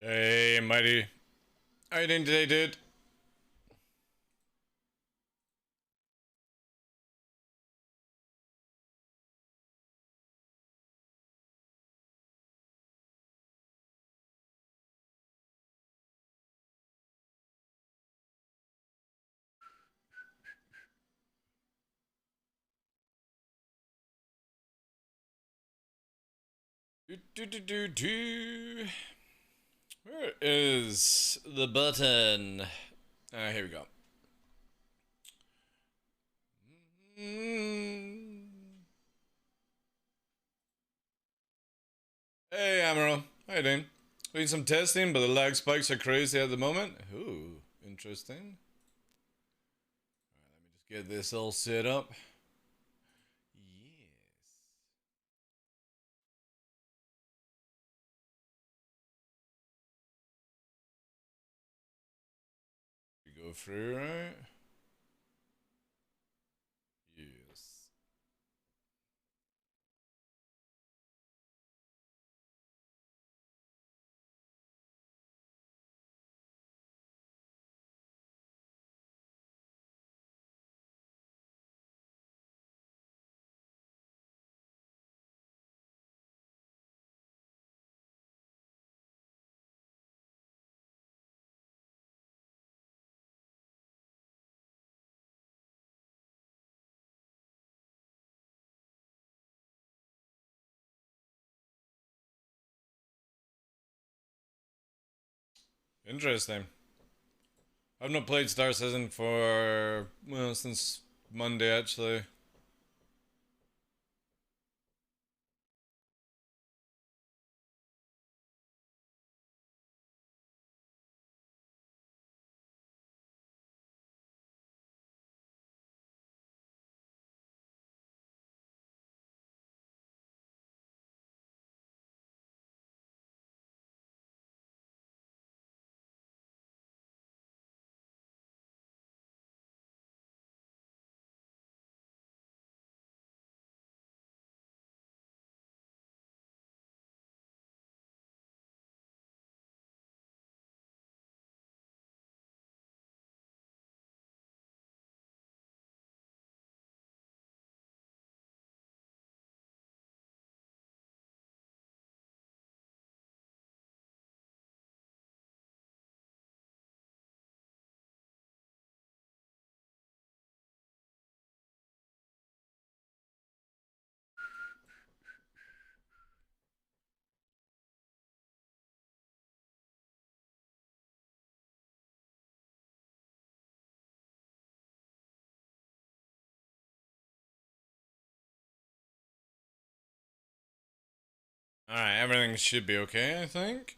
Hey, Mighty. How you doing today, dude? Do, do, do, do, do. Where is the button? Here we go. Mm. Hey, Amaro. How you doing? Doing some testing, but the lag spikes are crazy at the moment. Ooh, interesting. Let me just get this all set up. Yes. We go through, right? Yes. Interesting. I've not played Star Citizen for, well, since Monday, actually. Alright, everything should be okay, I think.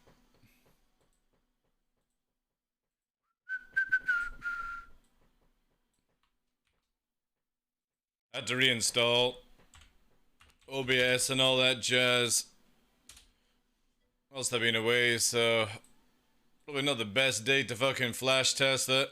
Had to reinstall OBS and all that jazz. Whilst I've been away, so probably not the best day to fucking flash test it.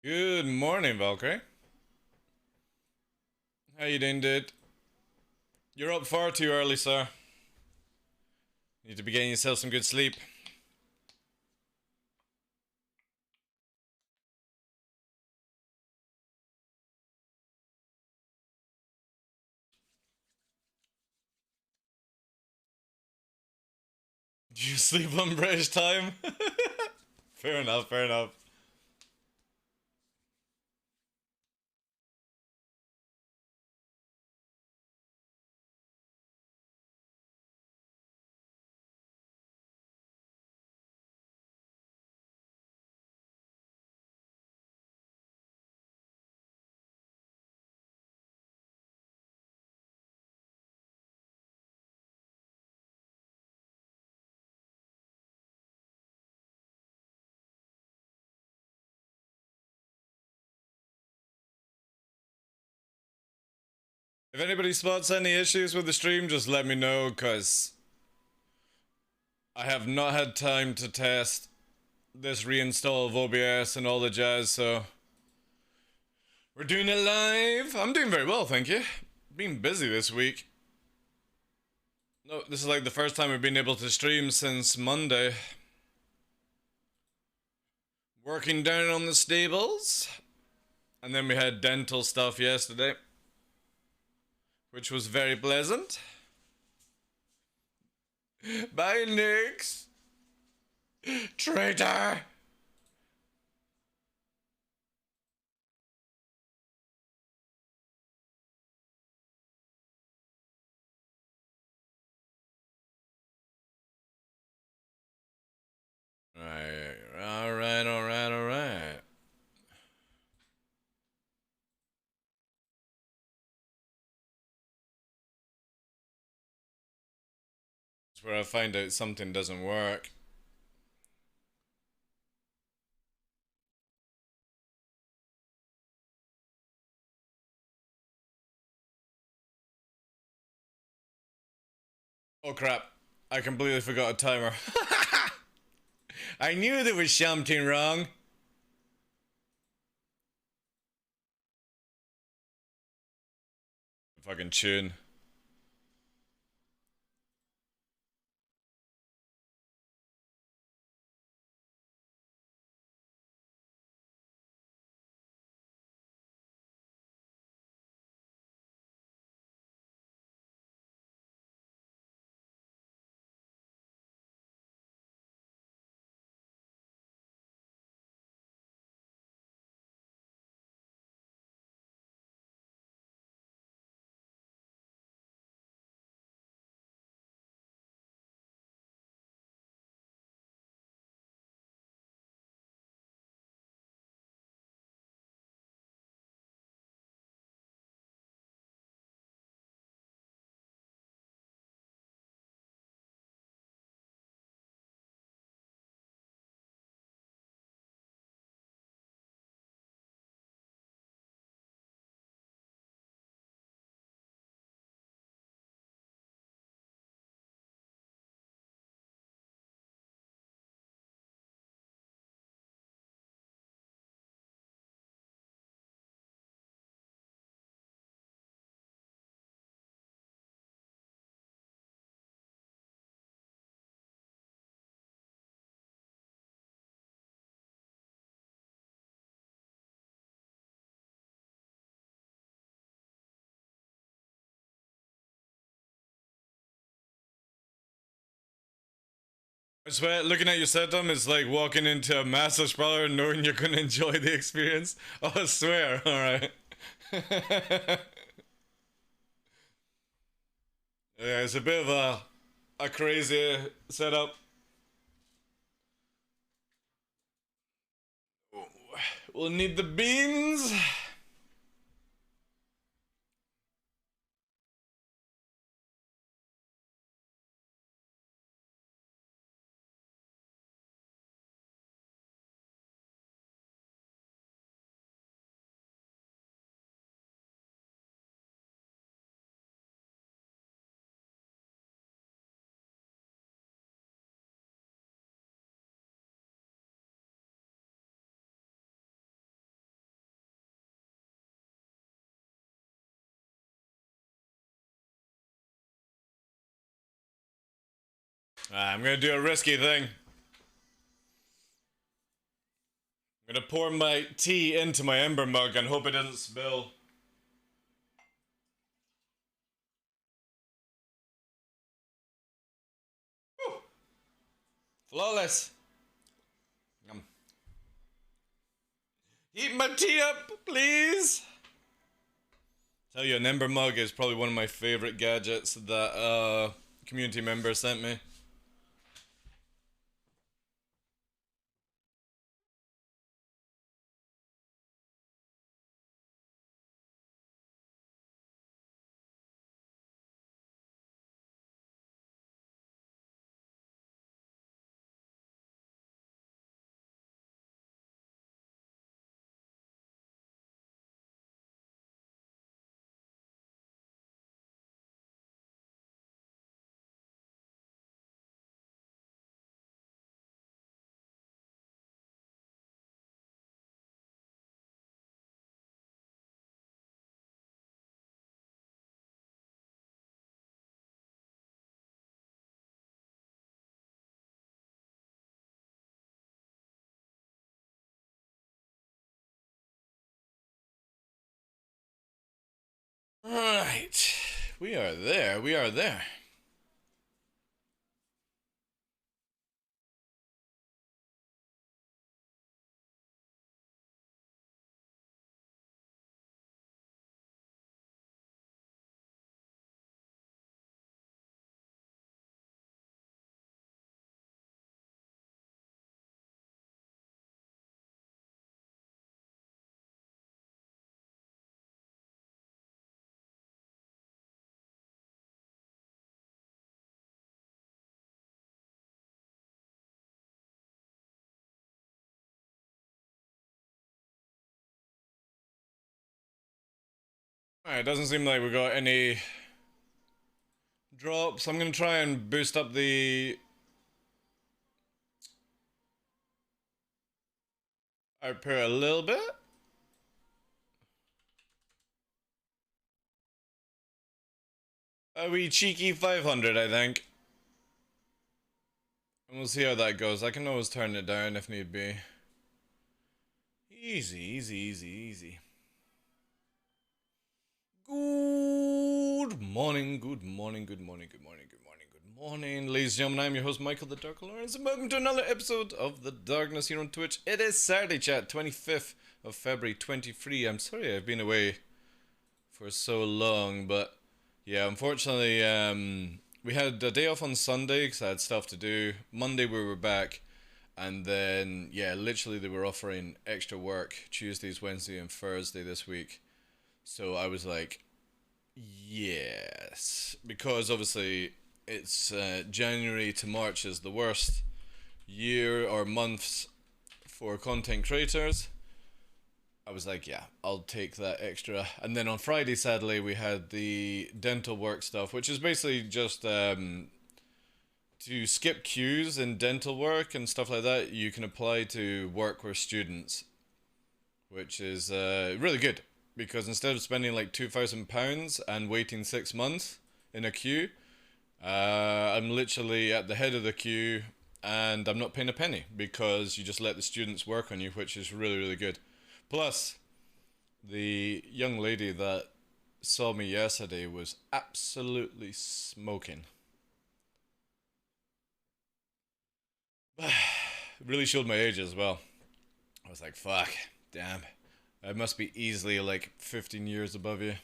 Good morning, Valkyrie. How you doing, dude? You're up far too early, sir. You need to be getting yourself some good sleep. Do you sleep on British time? Fair enough, fair enough. If anybody spots any issues with the stream, just let me know, because I have not had time to test this reinstall of OBS and all the jazz, so we're doing it live. I'm doing very well, thank you. Been busy this week. No, this is like the first time we've been able to stream since Monday. Working down on the stables. And then we had dental stuff yesterday, which was very pleasant. Bye, Nix. Traitor! Alright. It's where I find out something doesn't work. Oh crap, I completely forgot a timer. I knew there was something wrong. Fucking tune. I swear, looking at your setup is like walking into a massage parlor and knowing you're gonna enjoy the experience. Oh, I swear, alright. Yeah, it's a bit of a crazy setup. We'll need the beans. I'm gonna do a risky thing. I'm gonna pour my tea into my ember mug and hope it doesn't spill. Whew. Flawless. Yum. Heat my tea up, please. Tell you, an ember mug is probably one of my favorite gadgets that community member sent me. Right. We are there. We are there. Alright, doesn't seem like we got any drops. I'm gonna try and boost up the output a little bit. A wee cheeky 500, I think. And we'll see how that goes. I can always turn it down if need be. Easy, easy, easy, easy. Good morning, good morning, good morning, good morning, good morning, good morning. Ladies and gentlemen, I'm your host, Michael the Dark Lawrence, and welcome to another episode of The Darkness here on Twitch. It is Saturday, chat, 25th of February, 23. I'm sorry I've been away for so long, but yeah, unfortunately, we had a day off on Sunday because I had stuff to do. Monday we were back, and then, yeah, literally they were offering extra work Tuesdays, Wednesday, and Thursday this week. So I was like, yes, because obviously it's January to March is the worst year or months for content creators. I was like, yeah, I'll take that extra. And then on Friday, sadly, we had the dental work stuff, which is basically just to skip queues in dental work and stuff like that. You can apply to work with students, which is really good. Because instead of spending like £2,000 and waiting 6 months in a queue, I'm literally at the head of the queue and I'm not paying a penny because you just let the students work on you, which is really, really good. Plus, the young lady that saw me yesterday was absolutely smoking. Really showed my age as well. I was like, fuck, damn. I must be easily like 15 years above you.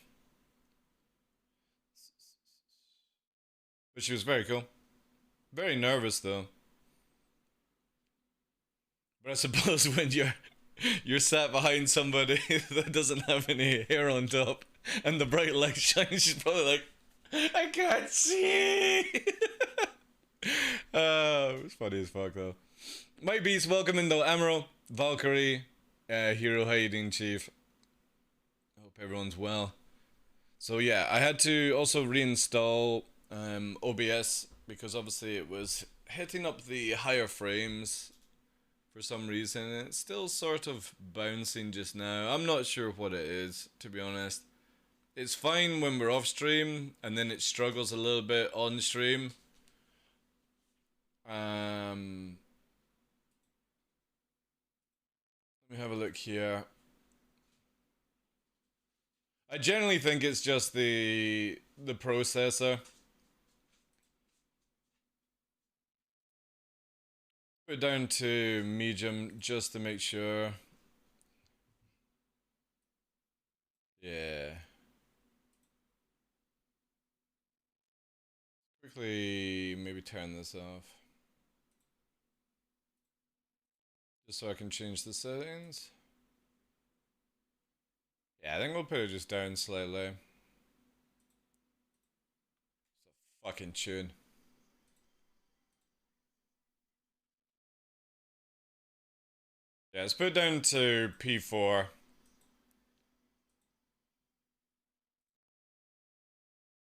But she was very cool. Very nervous though. But I suppose when you're sat behind somebody that doesn't have any hair on top and the bright light shines, she's probably like, I can't see. It was funny as fuck though. Mike Beast, welcome in though. Emerald, Valkyrie, Hero, how you doing, Chief? Hope everyone's well. So yeah, I had to also reinstall OBS because obviously it was hitting up the higher frames for some reason, and it's still sort of bouncing just now. I'm not sure what it is, to be honest. It's fine when we're off stream, and then it struggles a little bit on stream. Let me have a look here. I generally think it's just the processor. Put it down to medium just to make sure. Yeah. Quickly, maybe turn this off. Just so I can change the settings. Yeah, I think we'll put it just down slightly. It's a fucking tune. Yeah, let's put it down to P4.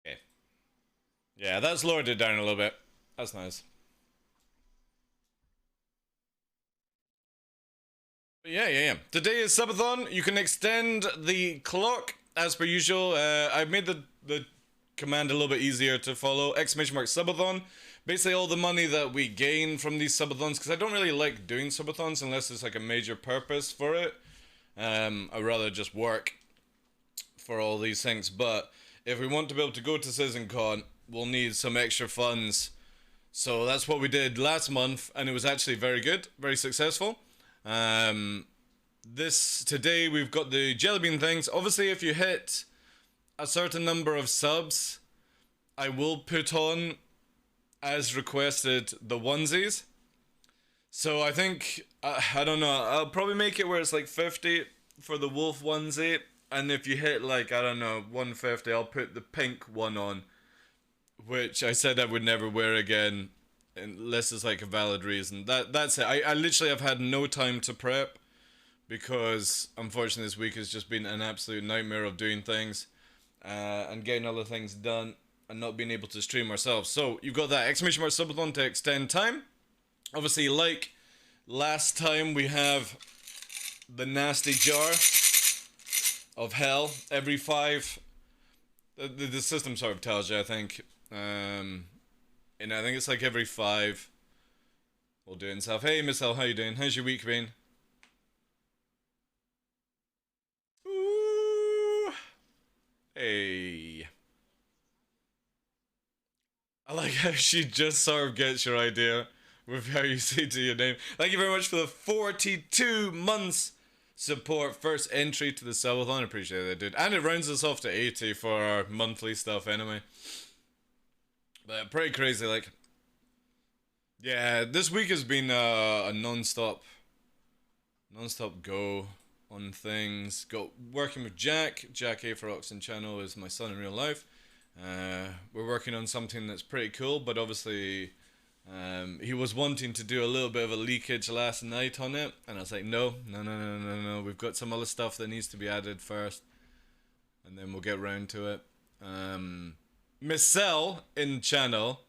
Okay. Yeah, that's lowered it down a little bit. That's nice. But yeah. Today is subathon. You can extend the clock as per usual. I made the command a little bit easier to follow. ! Subathon. Basically all the money that we gain from these subathons, because I don't really like doing subathons unless there's like a major purpose for it. I'd rather just work for all these things. But if we want to be able to go to CitizenCon, we'll need some extra funds. So that's what we did last month, and it was actually very good, very successful. Today we've got the jelly bean things. Obviously, if you hit a certain number of subs, I will put on, as requested, the onesies. So I think, I don't know, I'll probably make it where it's like 50 for the wolf onesie. And if you hit like, I don't know, 150, I'll put the pink one on, which I said I would never wear again unless it's like a valid reason. That's it. I literally have had no time to prep because unfortunately this week has just been an absolute nightmare of doing things and getting other things done and not being able to stream ourselves. So you've got that ! Subathon to extend time. Obviously, like last time, we have the nasty jar of hell every 5. The system sort of tells you, I think. And I think it's like every 5. We'll do it himself. Hey, Miss L, how you doing? How's your week been? Ooh. Hey. I like how she just sort of gets your idea with how you say to your name. Thank you very much for the 42 months support. First entry to the subathon. Appreciate it, dude. And it rounds us off to 80 for our monthly stuff anyway. But pretty crazy, like. Yeah, this week has been a non-stop go on things. Working with Jack A for Oxen Channel is my son in real life. We're working on something that's pretty cool, but obviously he was wanting to do a little bit of a leakage last night on it, and I was like, no, we've got some other stuff that needs to be added first, and then we'll get round to it. Miss Cell in channel,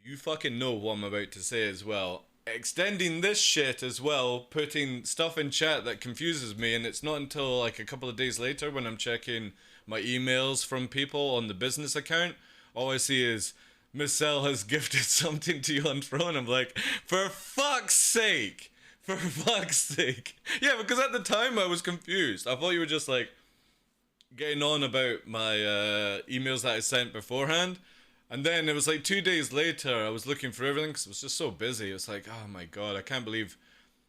you fucking know what I'm about to say as well. Extending this shit as well, putting stuff in chat that confuses me, and it's not until like a couple of days later when I'm checking my emails from people on the business account, all I see is Miss Cell has gifted something to you on Throne. I'm like, for fuck's sake, yeah, because at the time I was confused. I thought you were just like getting on about my emails that I sent beforehand, and then it was like 2 days later I was looking for everything because I was just so busy. It was like, oh my god, I can't believe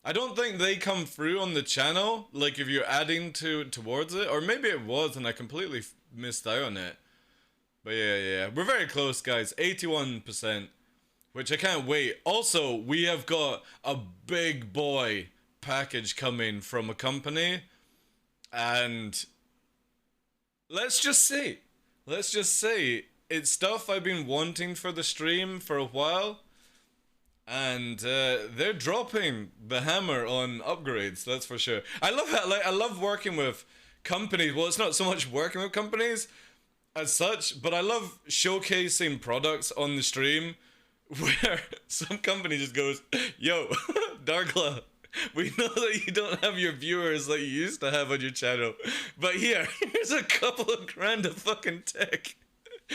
I don't think they come through on the channel, like if you're adding towards it, or maybe it was and I completely missed out on it. But yeah, we're very close, guys. 81%, which I can't wait. Also, we have got a big boy package coming from a company, and let's just say, it's stuff I've been wanting for the stream for a while. And they're dropping the hammer on upgrades, that's for sure. I love that. Like, I love working with companies. Well, it's not so much working with companies as such, but I love showcasing products on the stream where some company just goes, yo, Darkla, we know that you don't have your viewers like you used to have on your channel, but here's a couple of grand of fucking tech.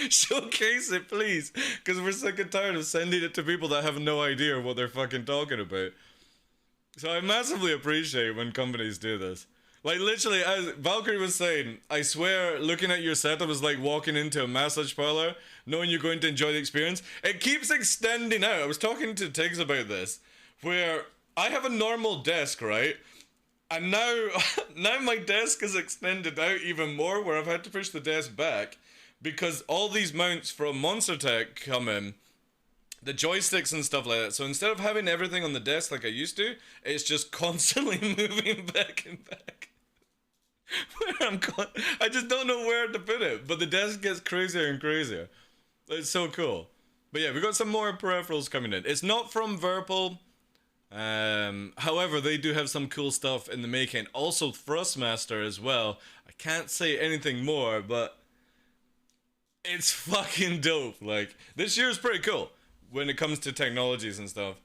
Showcase it, please, because we're sick and tired of sending it to people that have no idea what they're fucking talking about. So I massively appreciate when companies do this. Like, literally, as Valkyrie was saying, I swear, looking at your setup is like walking into a massage parlor, knowing you're going to enjoy the experience. It keeps extending out. I was talking to Tiggs about this, where I have a normal desk, right? And now, now my desk is extended out even more, where I've had to push the desk back, because all these mounts from Monster Tech come in, the joysticks and stuff like that. So instead of having everything on the desk like I used to, it's just constantly moving back and back. I just don't know where to put it, but the desk gets crazier and crazier. It's so cool. But yeah, we got some more peripherals coming in. It's not from Virpil. However, they do have some cool stuff in the making. Also Thrustmaster as well. I can't say anything more, but it's fucking dope. Like, this year is pretty cool when it comes to technologies and stuff.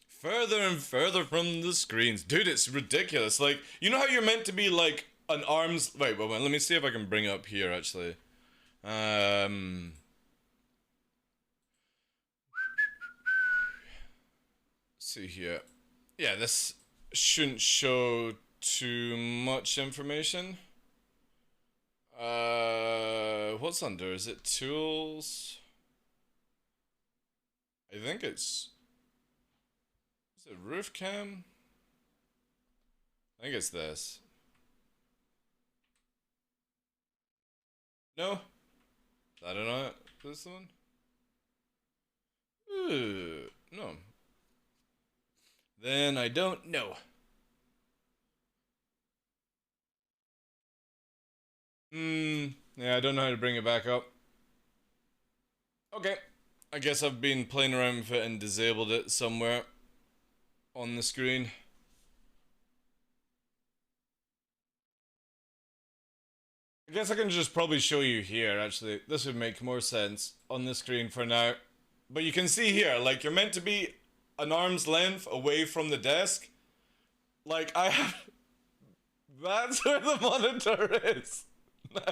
Further and further from the screens. Dude, it's ridiculous. Like, you know how you're meant to be like an arm's... Wait, let me see if I can bring it up here, actually. See here. Yeah, this shouldn't show too much information. What's under? Is it tools? I think it's... Is it roof cam? I think it's this. No? I don't know. This one? Ooh, no. Then I don't know. Yeah, I don't know how to bring it back up. Okay. I guess I've been playing around with it and disabled it somewhere on the screen. I guess I can just probably show you here, actually. This would make more sense on the screen for now. But you can see here, like, you're meant to be an arm's length away from the desk. Like, I have... That's where the monitor is now.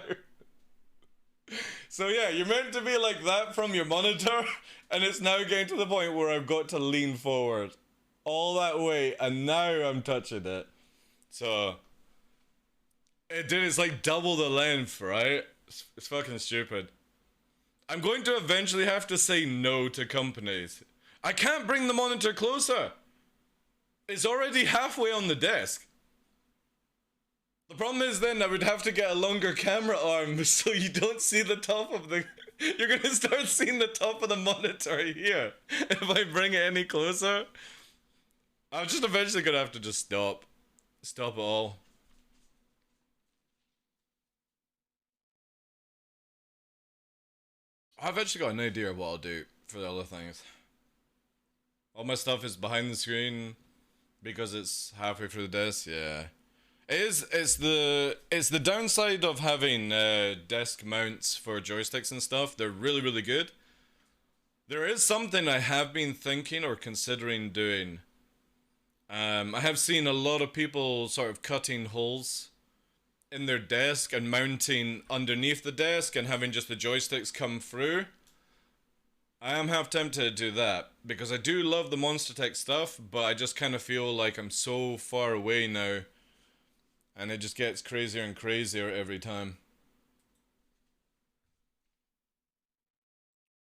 So yeah, you're meant to be like that from your monitor, and it's now getting to the point where I've got to lean forward all that way, and now I'm touching it. So... Dude, it's like double the length, right? It's fucking stupid. I'm going to eventually have to say no to companies. I can't bring the monitor closer. It's already halfway on the desk. The problem is then I would have to get a longer camera arm so you don't see the top of the... You're gonna start seeing the top of the monitor here if I bring it any closer. I'm just eventually gonna have to just stop. Stop it all. I've actually got an idea of what I'll do for the other things. All my stuff is behind the screen because it's halfway through the desk. Yeah, it's the downside of having desk mounts for joysticks and stuff. They're really good. There is something I have been thinking or considering doing. I have seen a lot of people sort of cutting holes in their desk and mounting underneath the desk and having just the joysticks come through. I am half tempted to do that because I do love the Monster Tech stuff, but I just kind of feel like I'm so far away now and it just gets crazier and crazier every time.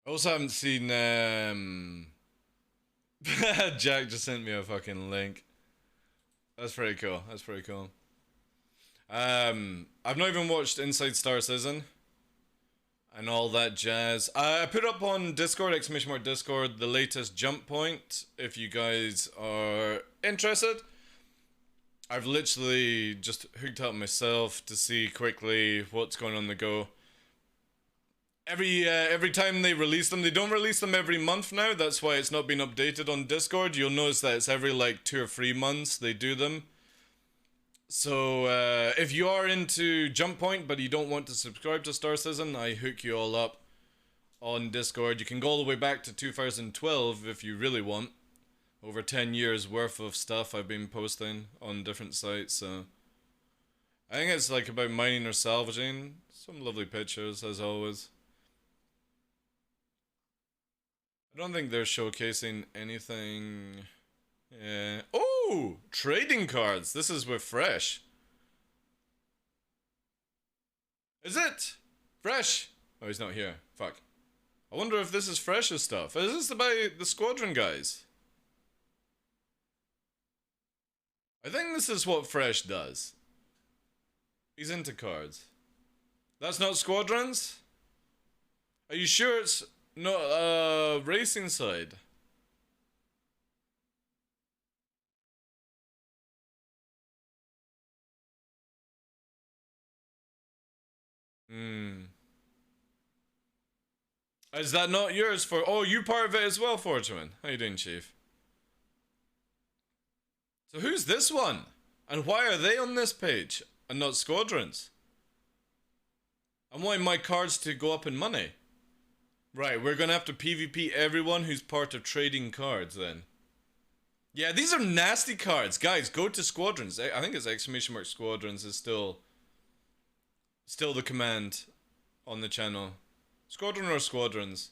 I also haven't seen Jack just sent me a fucking link. That's pretty cool. That's pretty cool. I've not even watched Inside Star Citizen and all that jazz. I put up on Discord, ! Discord, the latest jump point, if you guys are interested. I've literally just hooked up myself to see quickly what's going on the go. Every time they release them, they don't release them every month now, that's why it's not been updated on Discord. You'll notice that it's every like 2 or 3 months they do them. So, if you are into Jump Point, but you don't want to subscribe to Star Citizen, I hook you all up on Discord. You can go all the way back to 2012 if you really want. Over 10 years worth of stuff I've been posting on different sites, so... I think it's like about mining or salvaging. Some lovely pictures, as always. I don't think they're showcasing anything. Yeah. Oh! Trading cards! This is with Fresh. Is it? Fresh! Oh, he's not here. Fuck. I wonder if this is Fresh's stuff. Is this about the Squadron guys? I think this is what Fresh does. He's into cards. That's not Squadrons? Are you sure it's not racing side? Hmm. Is that not yours for... Oh, you part of it as well, Fortune. How you doing, Chief? So who's this one? And why are they on this page? And not Squadrons? I'm wanting my cards to go up in money. Right, we're gonna have to PvP everyone who's part of trading cards then. Yeah, these are nasty cards. Guys, go to Squadrons. I think it's exclamation mark Squadrons is still the command on the channel. Squadron or Squadrons?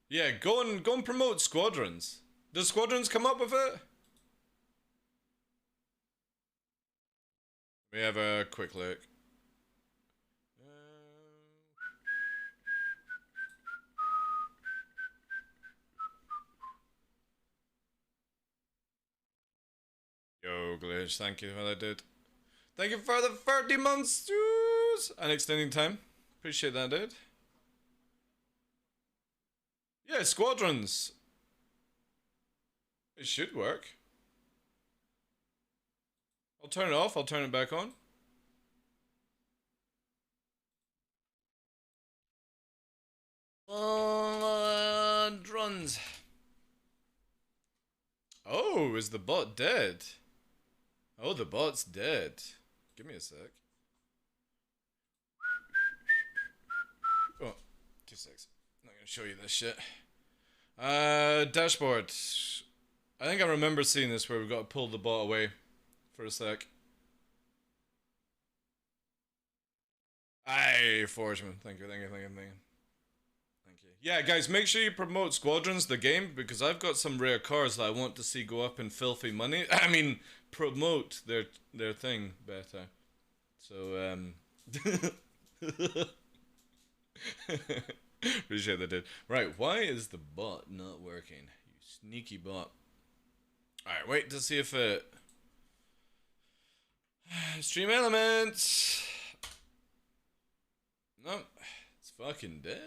Yeah, go and promote Squadrons. Does Squadrons come up with it? We have a quick look. Yo, Glitch, thank you for that, dude. Thank you for the 30 months, dudes! And extending time. Appreciate that, dude. Yeah, Squadrons. It should work. I'll turn it off, I'll turn it back on. Squadrons. Oh, is the bot dead? Oh, the bot's dead. Give me a sec. Oh, 2 secs. I'm not gonna show you this shit. Dashboard. I think I remember seeing this where we've got to pull the bot away for a sec. Aye, Forgeman. Thank you. Thank you. Yeah, guys, make sure you promote Squadrons, the game, because I've got some rare cards that I want to see go up in filthy money. I mean, promote their thing better. So, appreciate that, dude. Right, why is the bot not working? You sneaky bot. Alright, wait to see if it... Stream Elements! Nope, it's fucking dead.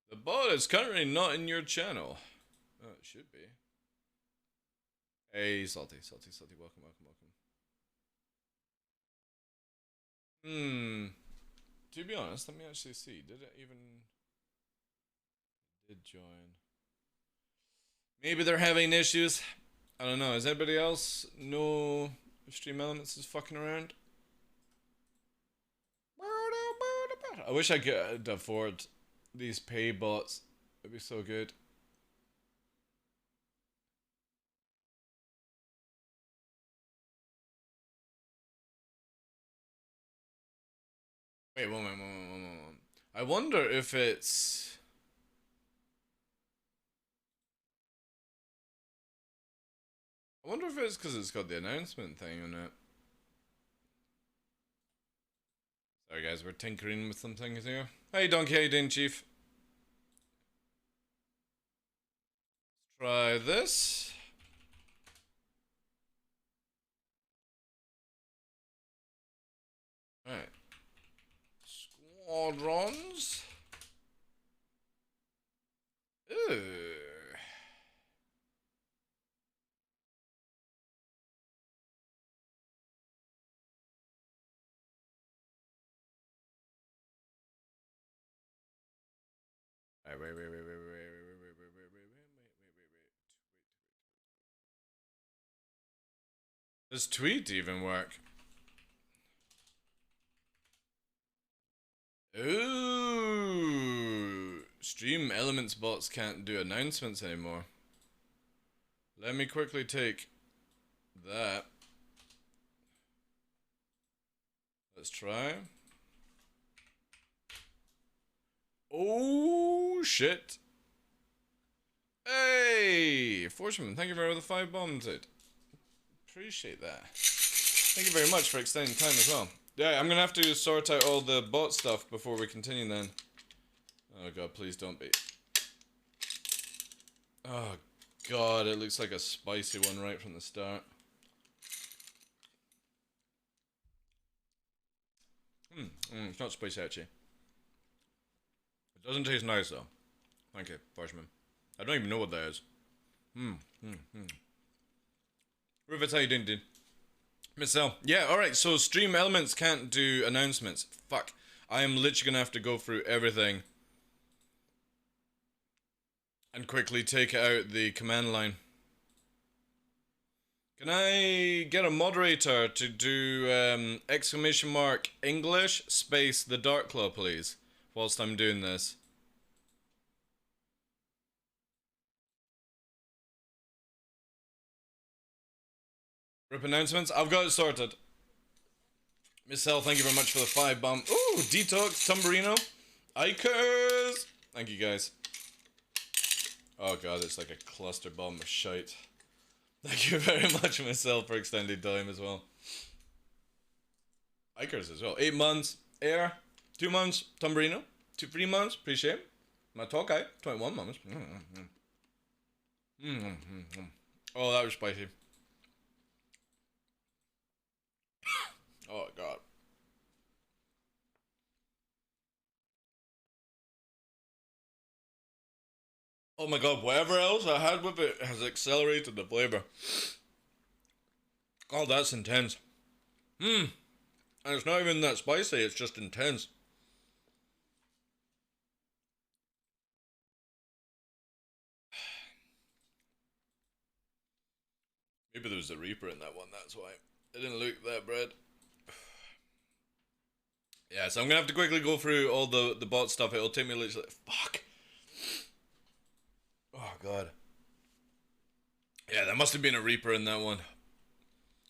The bot is currently not in your channel. Oh, it should be. Hey, Salty, welcome. To be honest, let me actually see. Did it even... Did join. Maybe they're having issues. I don't know. Is anybody else know if Stream Elements is fucking around? I wish I could afford these pay bots. It'd be so good. Wait, one moment. I wonder if it's... I wonder if it's because it's got the announcement thing on it. Sorry guys, we're tinkering with some things here. Hey Donkey, how you doing, Chief? Let's try this. Alright. Squadrons. Ooh. Wait. Does tweet even work? Ooh. Stream Elements bots can't do announcements anymore. Let me quickly take that Let's try. Oh, shit. Hey! Fortune, thank you for the 5 bombs, dude. Appreciate that. Thank you very much for extending time as well. Yeah, I'm gonna have to sort out all the bot stuff before we continue then. Oh god, please don't be. Oh god, it looks like a spicy one right from the start. It's not spicy actually. It doesn't taste nice though. Thank you, Farshman. I don't even know what that is. Rufus, how you doing, dude? Miss L. Yeah, alright, so stream elements can't do announcements. Fuck. I am literally gonna have to go through everything and quickly take out the command line. Can I get a moderator to do exclamation mark English space TheDarkLaw, please, whilst I'm doing this? Rip announcements? I've got it sorted. Miss L, thank you very much for the 5 bomb. Ooh, Detox, Tumbarino, Ikers. Thank you guys. Oh god, it's like a cluster bomb of shite. Thank you very much, Miss L, for extended time as well. Ikers as well. 8 months. Air. 2 months. Tumbarino. 3 months. Appreciate it. Matokai. 21 months. Oh, that was spicy. Oh god. Oh my god, whatever else I had with it has accelerated the flavor. Oh, that's intense. And it's not even that spicy, it's just intense. Maybe there was a Reaper in that one, that's why. It didn't look that bread. Yeah, so I'm gonna have to quickly go through all the bot stuff. It'll take me literally... Fuck. Oh, God. Yeah, there must have been a Reaper in that one.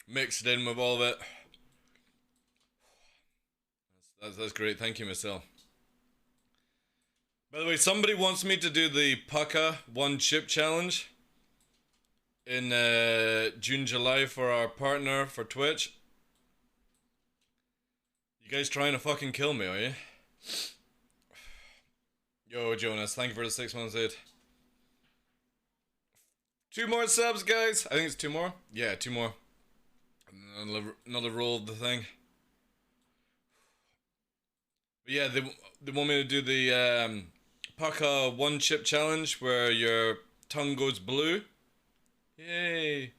Mixed in with all of it. That's great. Thank you, Miss L. By the way, somebody wants me to do the Pucka 1 chip challenge in June, July for our partner for Twitch. You guys trying to fucking kill me, are you? Yo, Jonas, thank you for the 6 months, dude. 2 more subs, guys. I think it's 2 more. Yeah, 2 more. Another roll of the thing. But yeah, they want me to do the Pucka 1 chip challenge where your tongue goes blue. Yay.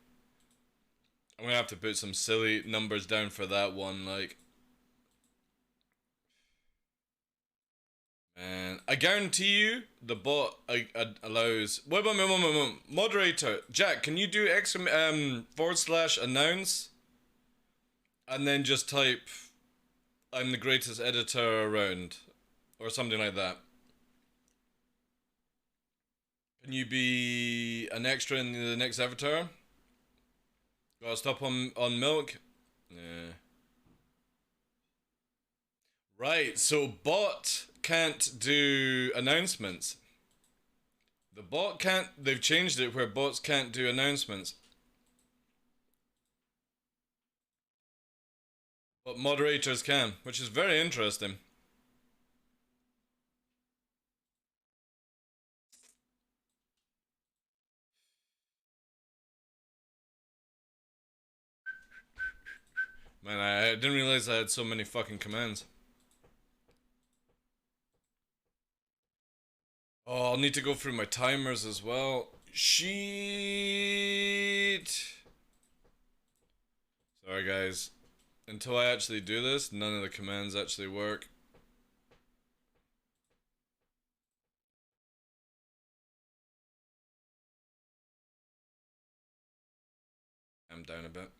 I'm gonna have to put some silly numbers down for that one, like. And I guarantee you, the bot allows. Wait, moderator Jack, can you do / announce, and then just type, "I'm the greatest editor around," or something like that. Can you be an extra in the next avatar? Gotta stop on milk. Yeah. Right, so bot can't do announcements. The bot can't, they've changed it where bots can't do announcements. But moderators can, which is very interesting. Man, I didn't realize I had so many fucking commands. Oh, I'll need to go through my timers as well. Shit. Sorry guys. Until I actually do this, none of the commands actually work. I'm down a bit.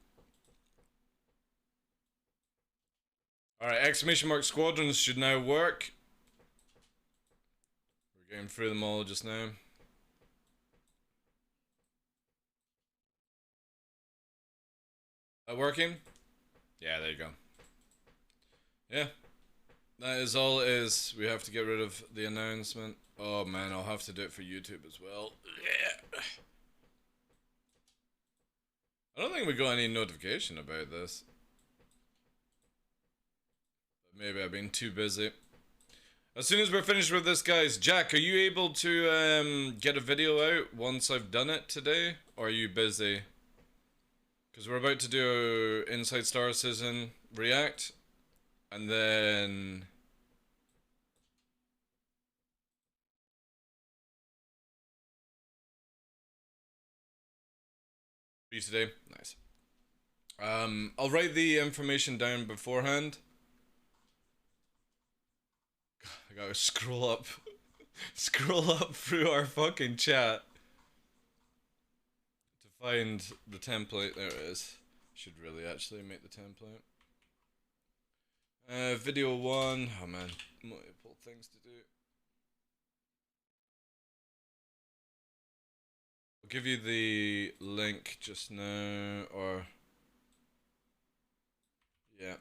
Alright, exclamation mark squadrons should now work. We're getting through them all just now. That working? Yeah, there you go. Yeah, that is all it is. We have to get rid of the announcement. Oh man, I'll have to do it for YouTube as well. Yeah. I don't think we got any notification about this. But maybe I've been too busy. As soon as we're finished with this, guys, Jack, are you able to get a video out once I've done it today? Or are you busy? Because we're about to do Inside Star Citizen React. And then... Free today? Nice. I'll write the information down beforehand. I gotta scroll up. Scroll up through our fucking chat to find the template. There it is. Should really actually make the template. Video 1. Oh man, multiple things to do. I'll give you the link just now, or... Yeah.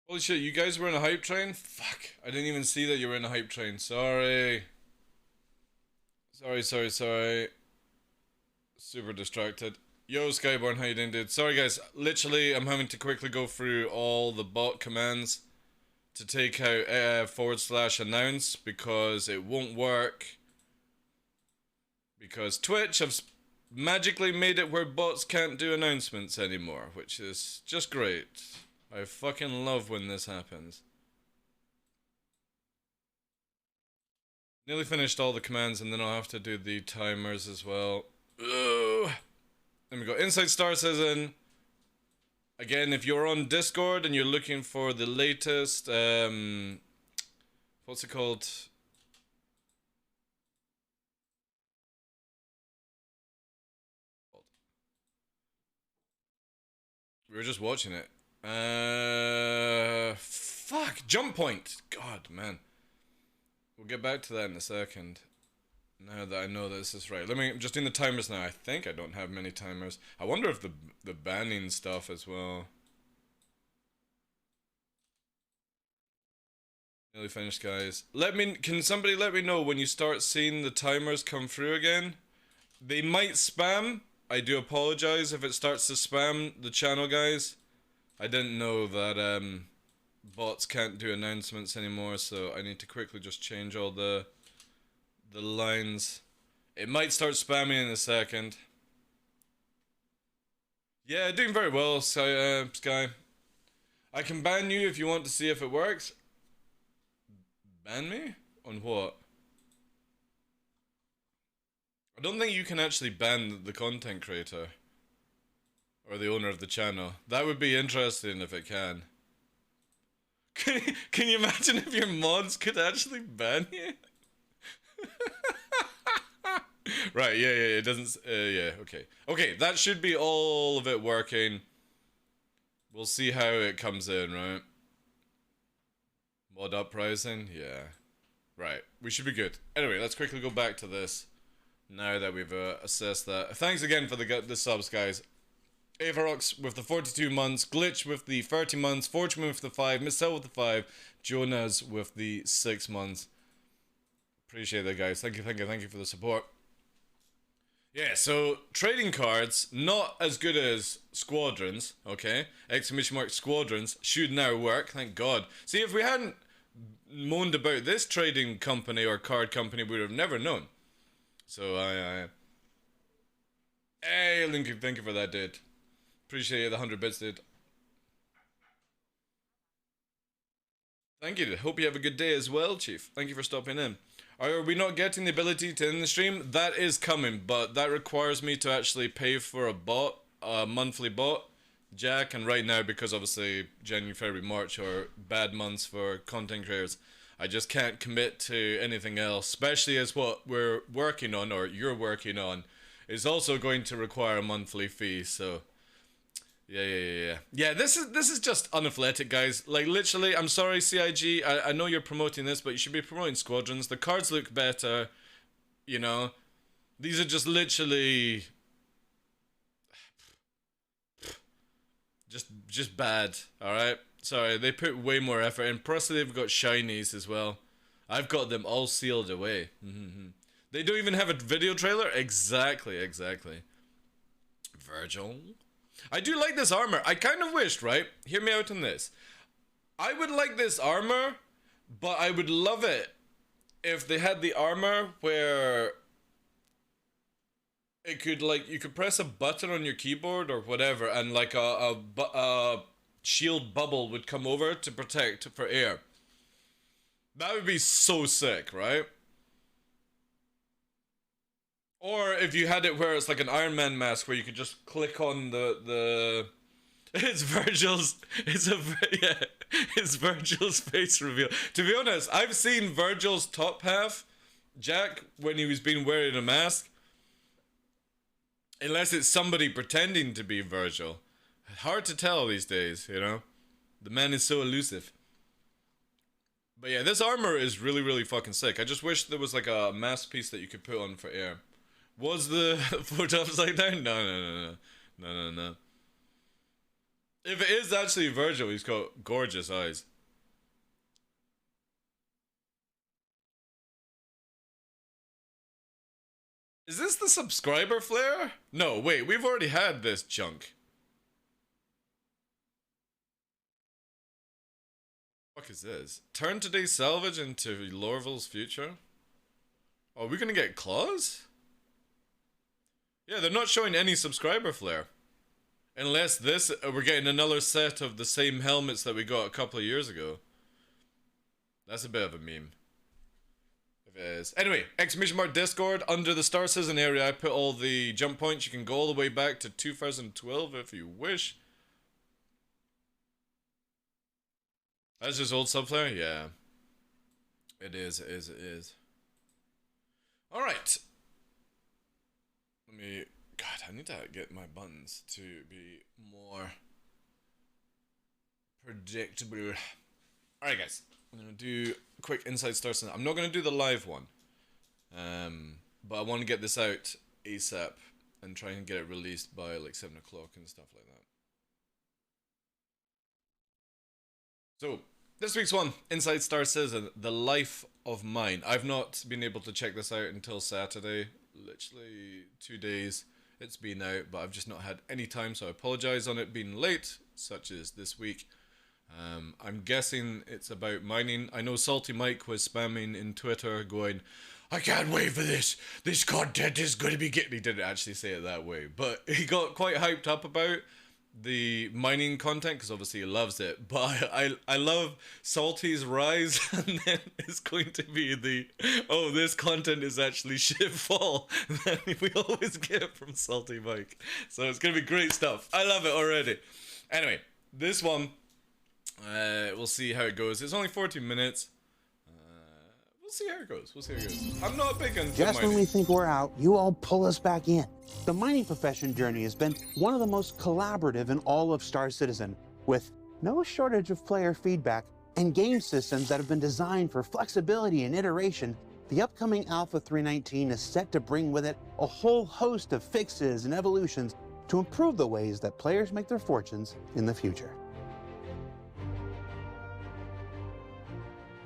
Holy shit, you guys were in a hype train? Fuck, I didn't even see that you were in a hype train. Sorry. Sorry. Super distracted. Yo, Skyborn, how you doing, dude? Sorry, guys. Literally, I'm having to quickly go through all the bot commands to take out /announce because it won't work. Because Twitch have magically made it where bots can't do announcements anymore, which is just great. I fucking love when this happens. Nearly finished all the commands, and then I'll have to do the timers as well. Ugh. Then we go Inside Star Citizen. Again, if you're on Discord and you're looking for the latest, what's it called? We were just watching it. Fuck, Jump Point. God, man. We'll get back to that in a second. Now that I know this is right. I'm just doing the timers now. I think I don't have many timers. I wonder if the banning stuff as well. Nearly finished, guys. Can somebody let me know when you start seeing the timers come through again? They might spam. I do apologize if it starts to spam the channel, guys. I didn't know that bots can't do announcements anymore, so I need to quickly just change all the lines. It might start spamming in a second. Yeah, doing very well, Sky. I can ban you if you want to see if it works. Ban me? On what? I don't think you can actually ban the content creator. Or the owner of the channel. That would be interesting if it can. Can you imagine if your mods could actually ban you? Right, yeah, it doesn't, yeah, okay. Okay, that should be all of it working. We'll see how it comes in, right? Mod uprising, yeah. Right, we should be good. Anyway, let's quickly go back to this. Now that we've assessed that. Thanks again for the subs, guys. Avarox with the 42 months, Glitch with the 30 months, Fortune with the 5, Missel with the 5, Jonas with the 6 months. Appreciate that, guys. Thank you for the support. Yeah, so trading cards, not as good as squadrons, okay? Exclamation mark squadrons should now work, thank God. See, if we hadn't moaned about this trading company or card company, we would have never known. So, Hey, Linky, thank you for that, dude. Appreciate the 100 bits, dude. Thank you. Hope you have a good day as well, Chief. Thank you for stopping in. Are we not getting the ability to end the stream? That is coming, but that requires me to actually pay for a bot, a monthly bot, Jack, and right now, because obviously January, February, March are bad months for content creators, I just can't commit to anything else, especially as what we're working on, or you're working on, is also going to require a monthly fee, so... Yeah, this is just unathletic, guys. Like, literally, I'm sorry, CIG, I know you're promoting this, but you should be promoting Squadrons. The cards look better, you know. These are just literally... Just bad. All right. Sorry, they put way more effort in. Plus, they've got shinies as well. I've got them all sealed away. They don't even have a video trailer. Exactly. Virgil. I do like this armor. I kind of wished, right? Hear me out on this. I would like this armor, but I would love it if they had the armor where it could, like, you could press a button on your keyboard or whatever, and like a shield bubble would come over to protect for air. That would be so sick, right? Or if you had it where it's like an Iron Man mask where you could just click on the it's Virgil's, it's Virgil's face reveal. To be honest, I've seen Virgil's top half, Jack, when he was being wearing a mask. Unless it's somebody pretending to be Virgil. Hard to tell these days, you know? The man is so elusive. But yeah, this armor is really fucking sick. I just wish there was like a mask piece that you could put on for air. Was the foot upside down? No. If it is actually Virgil, he's got gorgeous eyes. Is this the subscriber flare? No, wait, we've already had this junk. What is this? Turn today's salvage into Lorville's future? Are we gonna get claws? Yeah, they're not showing any subscriber flare. Unless this, we're getting another set of the same helmets that we got a couple of years ago. That's a bit of a meme. If it is. Anyway, exclamation mark Discord, under the Star Citizen area, I put all the jump points. You can go all the way back to 2012 if you wish. That's just old subflare? Yeah. It is. Alright. Let me... God, I need to get my buttons to be more predictable. Alright guys, I'm going to do a quick Inside Star Citizen. I'm not going to do the live one. But I want to get this out ASAP and try and get it released by like 7 o'clock and stuff like that. So, this week's one, Inside Star Citizen, The Life of Mine. I've not been able to check this out until Saturday. Literally 2 days it's been out, but I've just not had any time, so I apologize on it being late, such as this week. I'm guessing it's about mining. I know Salty Mike was spamming in Twitter going, I can't wait for this. This content is going to be getting... He didn't actually say it that way, but he got quite hyped up about the mining content because obviously he loves it. But I love Salty's rise, and then it's going to be the, oh, this content is actually shitfall that we always get from Salty Mike. So it's going to be great stuff. I love it already. Anyway, this one, we'll see how it goes. It's only 14 minutes. We'll see how it goes. I'm not big on just mining. When we think we're out, you all pull us back in. The mining profession journey has been one of the most collaborative in all of Star Citizen, with no shortage of player feedback and game systems that have been designed for flexibility and iteration. The upcoming Alpha 319 is set to bring with it a whole host of fixes and evolutions to improve the ways that players make their fortunes in the future.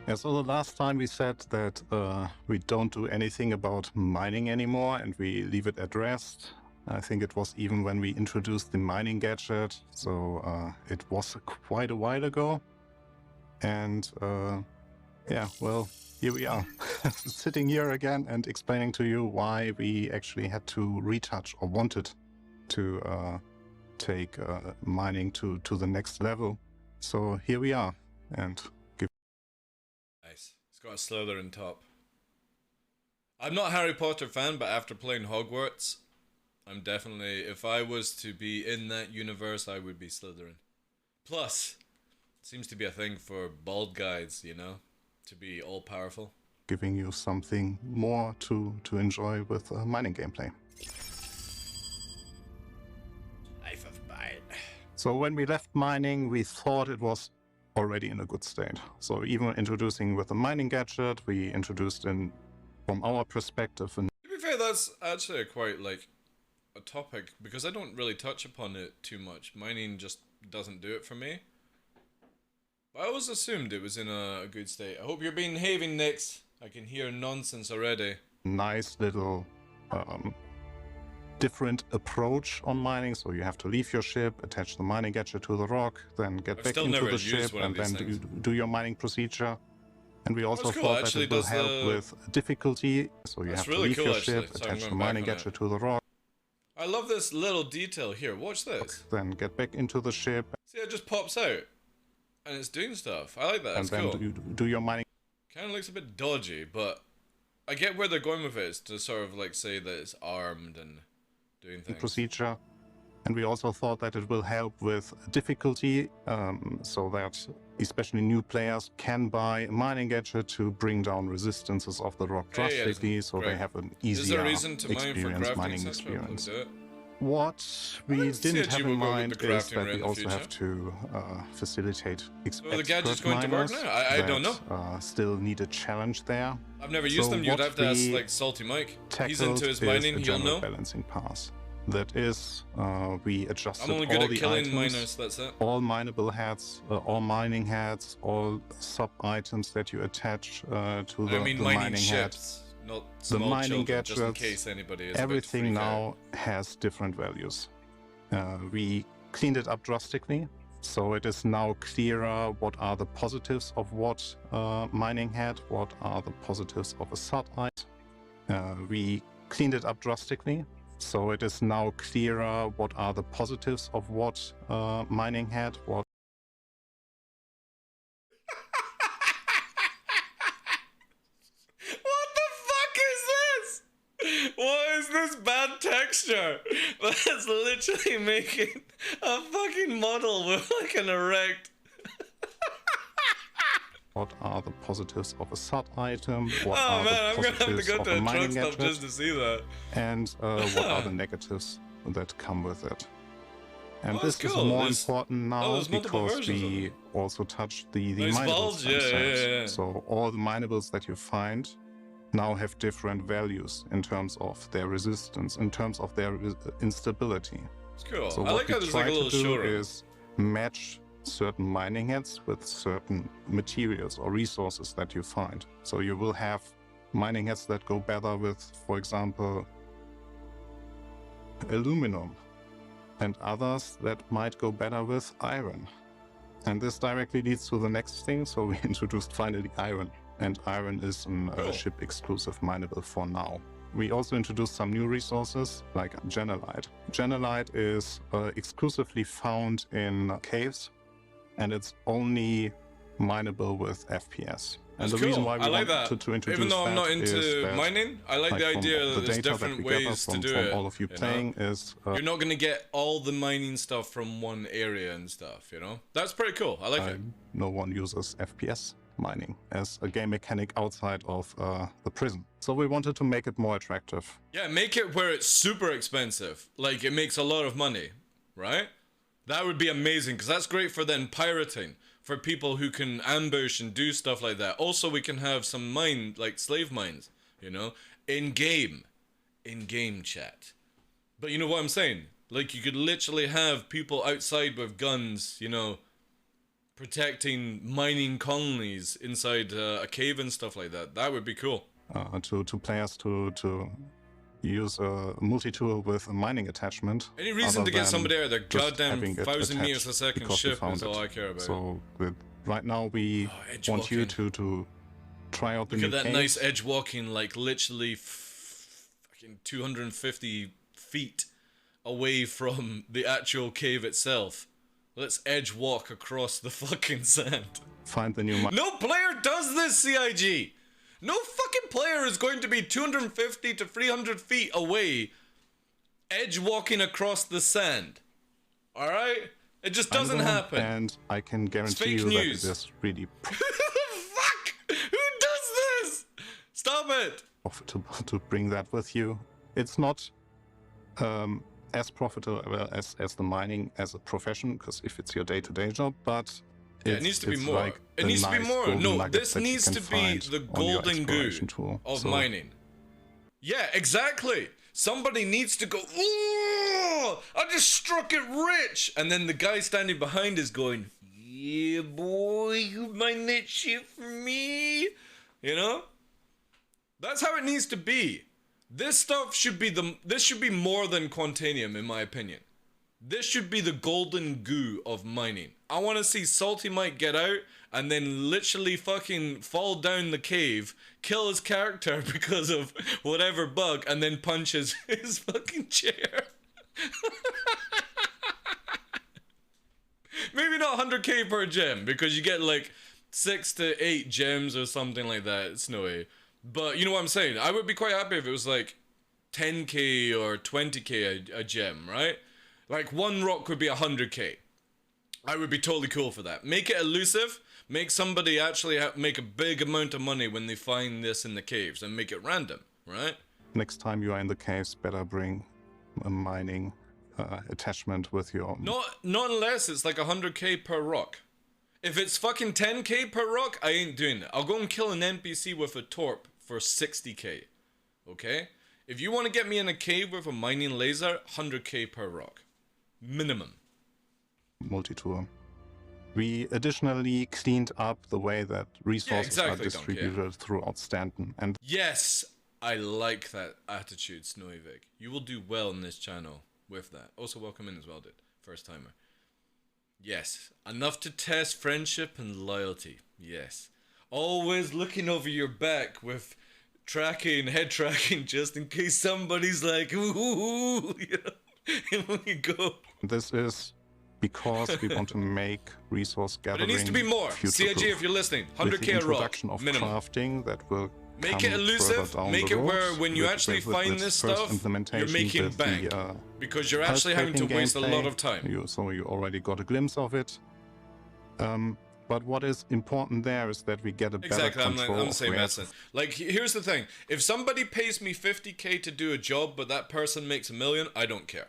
Yeah, so the last time we said that we don't do anything about mining anymore and we leave it at rest. I think it was even when we introduced the mining gadget, so it was quite a while ago. And yeah, well, here we are, sitting here again and explaining to you why we actually had to retouch or wanted to take mining to the next level. So here we are, and Nice. It's got a Slytherin top. I'm not a Harry Potter fan, but after playing Hogwarts, I'm definitely, if I was to be in that universe, I would be Slytherin. Plus, it seems to be a thing for bald guys, you know, to be all-powerful. giving you something more to enjoy with mining gameplay. Life of mine. So when we left mining, we thought it was already in a good state. So even introducing with the mining gadget, we introduced in, from our perspective, and To be fair, that's actually quite like a topic because I don't really touch upon it too much. Mining just doesn't do it for me. But I always assumed it was in a good state. I hope you're behaving, Nix. I can hear nonsense already. Nice little different approach on mining. So you have to leave your ship, attach the mining gadget to the rock, then get back into the ship, and then do your mining procedure. And we also thought that it will help with difficulty. So you have to leave your ship, attach the mining gadget to the rock. I love this little detail here. Watch this. Then get back into the ship. See, it just pops out. And it's doing stuff. I like that. It's cool. And then do your mining. Kind of looks a bit dodgy, but I get where they're going with it. It's to sort of like say that it's armed and doing things. Procedure. And we also thought that it will help with difficulty, so that especially new players can buy a mining gadget to bring down resistances of the rock drastically, so they have an easier mining experience. What we didn't have in mind is that we also have to facilitate the gadget's going to work now? I don't know. Still need a challenge there. I've never used them. You'd have to ask like Salty Mike. He's into his mining. He'll know. Balancing pass. That is, we adjusted all the items, that's it. All mineable heads, all mining heads, all sub-items that you attach to the mining ships, head. Not the mining gadgets, gadgets, just in case anybody is everything now has different values. We cleaned it up drastically, so it is now clearer what are the positives of what mining head, what are the positives of a sub-item. We cleaned it up drastically. So it is now clearer what are the positives of what mining head, what... What the fuck is this? What is this bad texture? That's literally making a fucking model with like an erect... What are the positives of a sub-item? What oh are man, the I'm gonna have to go to a truck stop gadget, just to see that. And what are the negatives that come with it? And this cool. is more important now because we also touched the minables themselves. So all the minables that you find now have different values in terms of their resistance, in terms of their instability. It's cool. So I like how there's like a little showroom. Is match certain mining heads with certain materials or resources that you find. So you will have mining heads that go better with, for example, aluminum, and others that might go better with iron. And this directly leads to the next thing. So we introduced finally iron, and iron is a ship exclusive mineable for now. We also introduced some new resources like genelite. Genelite is exclusively found in caves, and it's only mineable with FPS. And the reason why we wanted to introduce even though I'm not that into mining, I like the idea that there's different ways to do it. All of you playing is you're not going to get all the mining stuff from one area and stuff, you know? That's pretty cool. I like it. No one uses FPS mining as a game mechanic outside of the prison. So we wanted to make it more attractive. Yeah, make it where it's super expensive. Like, it makes a lot of money, right? That would be amazing, because that's great for then pirating, for people who can ambush and do stuff like that. Also, we can have some like slave mines, you know, in-game chat. But you know what I'm saying? Like, you could literally have people outside with guns, you know, protecting mining colonies inside a cave and stuff like that. That would be cool. To players to use a multi-tool with a mining attachment. Any reason to get somebody out of their goddamn 1,000 meters a second ship is all I care about. So right now we want you to try out the new Look at that nice edge walking, like literally fucking 250 feet away from the actual cave itself. Let's edge walk across the fucking sand. Find the new No player does this, CIG! No fucking player is going to be 250 to 300 feet away, edge walking across the sand. Alright? It just doesn't happen. And I can guarantee you that it is really... Fuck! Who does this? Stop it! To bring that with you. It's not as profitable as the mining as a profession, because if it's your day-to-day job, but... Yeah, it needs to be more. It needs to be more. No, this needs to be the golden goo of wow, I just struck it rich. And then the guy standing behind is going, yeah, boy, you mine that shit for me. You know? That's how it needs to be. This stuff should be this should be more than Quantanium, in my opinion. This should be the golden goo of mining. I want to see Salty Mike get out and then literally fucking fall down the cave, kill his character because of whatever bug, and then punch his fucking chair. Maybe not 100k per gem, because you get like 6 to 8 gems or something like that. It's no way. But you know what I'm saying? I would be quite happy if it was like 10k or 20k a gem, right? Like one rock could be 100k. I would be totally cool for that. Make it elusive. Make somebody actually make a big amount of money when they find this in the caves, and make it random, right? Next time you are in the caves, better bring a mining attachment with your... Not unless it's like 100k per rock. If it's fucking 10k per rock, I ain't doing it. I'll go and kill an NPC with a torp for 60k. Okay? If you want to get me in a cave with a mining laser, 100k per rock. Minimum. Multi-tour. We additionally cleaned up the way that resources are distributed throughout Stanton. And yes, I like that attitude, Snowy Vic. You will do well in this channel with that. Also, welcome in as well, dude. First timer. Yes, enough to test friendship and loyalty. Yes. Always looking over your back with tracking, head tracking, just in case somebody's like, ooh, you know, and you go. This is because we want to make resource gathering. But it needs to be more. CIG, if you're listening, 100k a rock, of minimum. Crafting that will make it elusive, make it where when you actually find this stuff, you're making bank. Because you're actually having to waste a lot of time. So you already got a glimpse of it. But what is important there is that we get a better control. I'm the same essence. Like, here's the thing. If somebody pays me 50k to do a job, but that person makes $1 million, I don't care.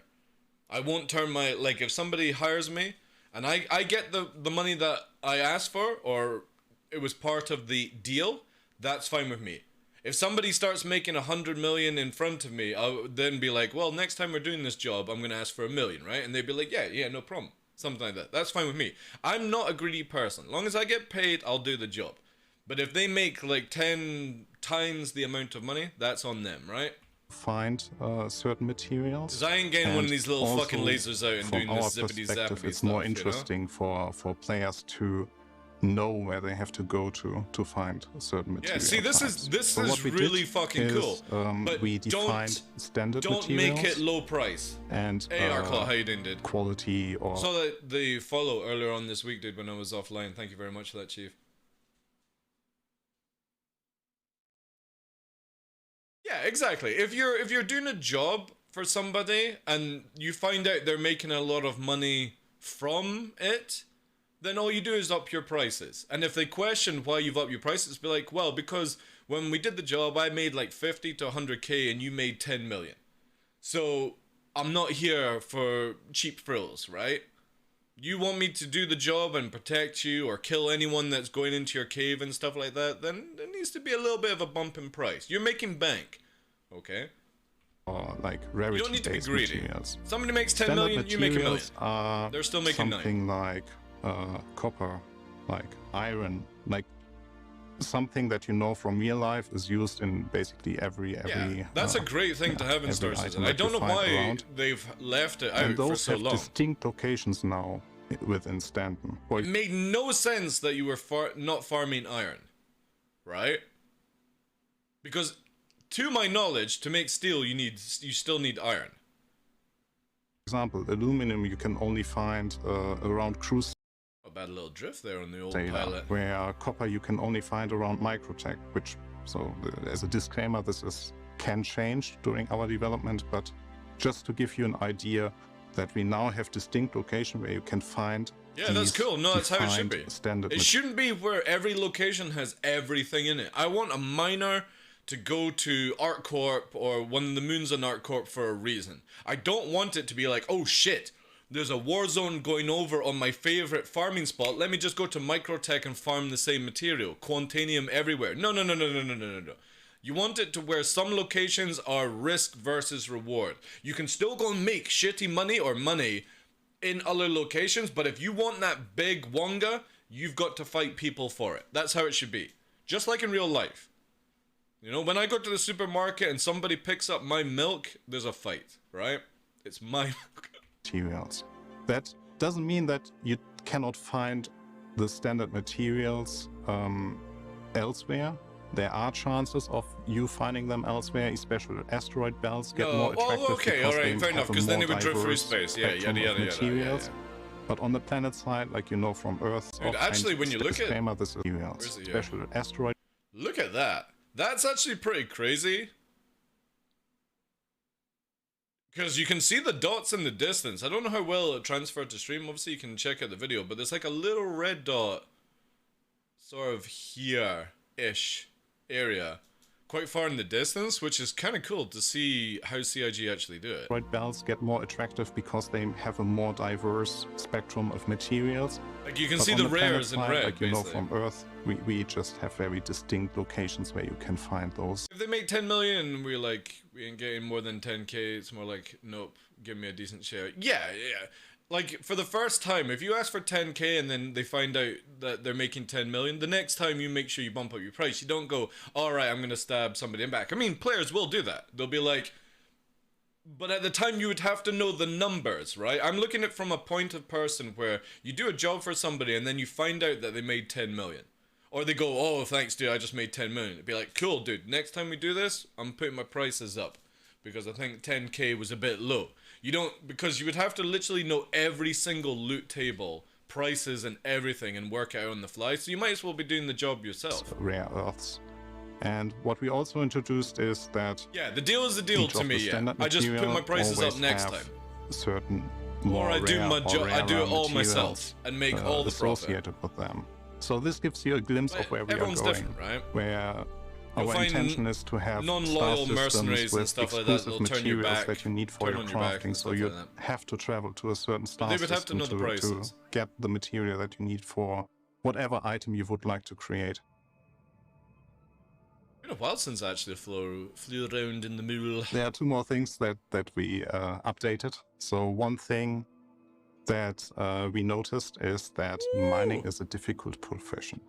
I won't turn my... Like, if somebody hires me, and I get the money that I asked for, or it was part of the deal, that's fine with me. If somebody starts making 100 million in front of me, I'll then be like, well, next time we're doing this job, I'm going to ask for $1 million, right? And they'd be like, yeah, no problem. Something like that. That's fine with me. I'm not a greedy person. As long as I get paid, I'll do the job. But if they make like 10 times the amount of money, that's on them, right? Find certain materials. Because I ain't getting one of these little fucking lasers out and doing this zippity-zappity stuff, it's more interesting, you know? for players to know where they have to go to find certain materials. Yeah, see, this is really fucking cool. But we defined standard don't materials. Make it low price. And hey, TheDarkLaw, how you doing, dude? Quality or... Saw that the follow earlier on this week, dude, when I was offline. Thank you very much for that, Chief. Yeah, exactly. If you're doing a job for somebody and you find out they're making a lot of money from it, then all you do is up your prices. And if they question why you've upped your prices, be like, well, because when we did the job, I made like 50 to 100k and you made 10 million. So I'm not here for cheap frills, right? You want me to do the job and protect you or kill anyone that's going into your cave and stuff like that, then there needs to be a little bit of a bump in price. You're making bank, okay? Or like rarity. You don't need to be greedy. Materials. Somebody makes 10 million, you make $1 million. They're still making something 9. Like copper, like iron, like something that you know from real life is used in basically every yeah, that's a great thing to have in Star Citizen. I don't know why they've left it out for so long. And those have distinct locations now within Stanton. It made no sense that you were not farming iron, right? Because to my knowledge, to make steel you still need iron. For example, aluminum you can only find around cruise. A bad little drift there on the old pilot. Where copper you can only find around Microtech, which, so as a disclaimer, this can change during our development, but just to give you an idea that we now have distinct location where you can find. Yeah, that's cool. No, that's how it should be. It shouldn't be where every location has everything in it. I want a miner to go to ArcCorp or one of the moons on ArcCorp for a reason. I don't want it to be like, oh shit, there's a war zone going over on my favorite farming spot. Let me just go to Microtech and farm the same material. Quantanium everywhere. No. You want it to where some locations are risk versus reward. You can still go and make shitty money or money in other locations, but if you want that big wonga, you've got to fight people for it. That's how it should be. Just like in real life. You know, when I go to the supermarket and somebody picks up my milk, there's a fight, right? It's my milk. Materials. That doesn't mean that you cannot find the standard materials elsewhere. There are chances of you finding them elsewhere, especially asteroid belts get more attractive. Oh, okay, alright, fair enough, because then it would drift through space. Yeah, yada, yada, materials. Yeah. But on the planet side, like you know from Earth, dude, actually, when you look at this materials, special asteroid. Look at that. That's actually pretty crazy. Because you can see the dots in the distance. I don't know how well it transferred to stream. Obviously, you can check out the video, but there's like a little red dot sort of here-ish area. Quite far in the distance, which is kind of cool to see how CIG actually do it. Asteroid belts get more attractive because they have a more diverse spectrum of materials. Like you can see the rares in red, like you know from Earth, we just have very distinct locations where you can find those. If they make 10 million, we're like, we ain't getting more than 10k, it's more like, nope, give me a decent share. Yeah. Like, for the first time, if you ask for 10k and then they find out that they're making 10 million, the next time you make sure you bump up your price. You don't go, alright, I'm gonna stab somebody in back. I mean, players will do that. They'll be like, but at the time you would have to know the numbers, right? I'm looking at it from a point of person where you do a job for somebody and then you find out that they made 10 million. Or they go, oh, thanks dude, I just made 10 million. It'd be like, cool dude, next time we do this, I'm putting my prices up. Because I think 10k was a bit low. You don't, because you would have to literally know every single loot table, prices and everything and work it out on the fly. So you might as well be doing the job yourself. Rare earths. And what we also introduced is that... Yeah, the deal is the deal to me, yeah. I just put my prices up next time. Certain more or I do my job, I do it all materials, myself and make all the profit. Associated with them. So this gives you a glimpse of where we are going. Different, right? Where our intention is to have non-loyal mercenaries and stuff like that will turn your back, that you need for your crafting, so you have to travel to a certain star system have to know the prices. to get the material that you need for whatever item you would like to create. It's been a while since I actually flew around in the mule. There are two more things that we updated. So one thing that we noticed is that mining is a difficult profession.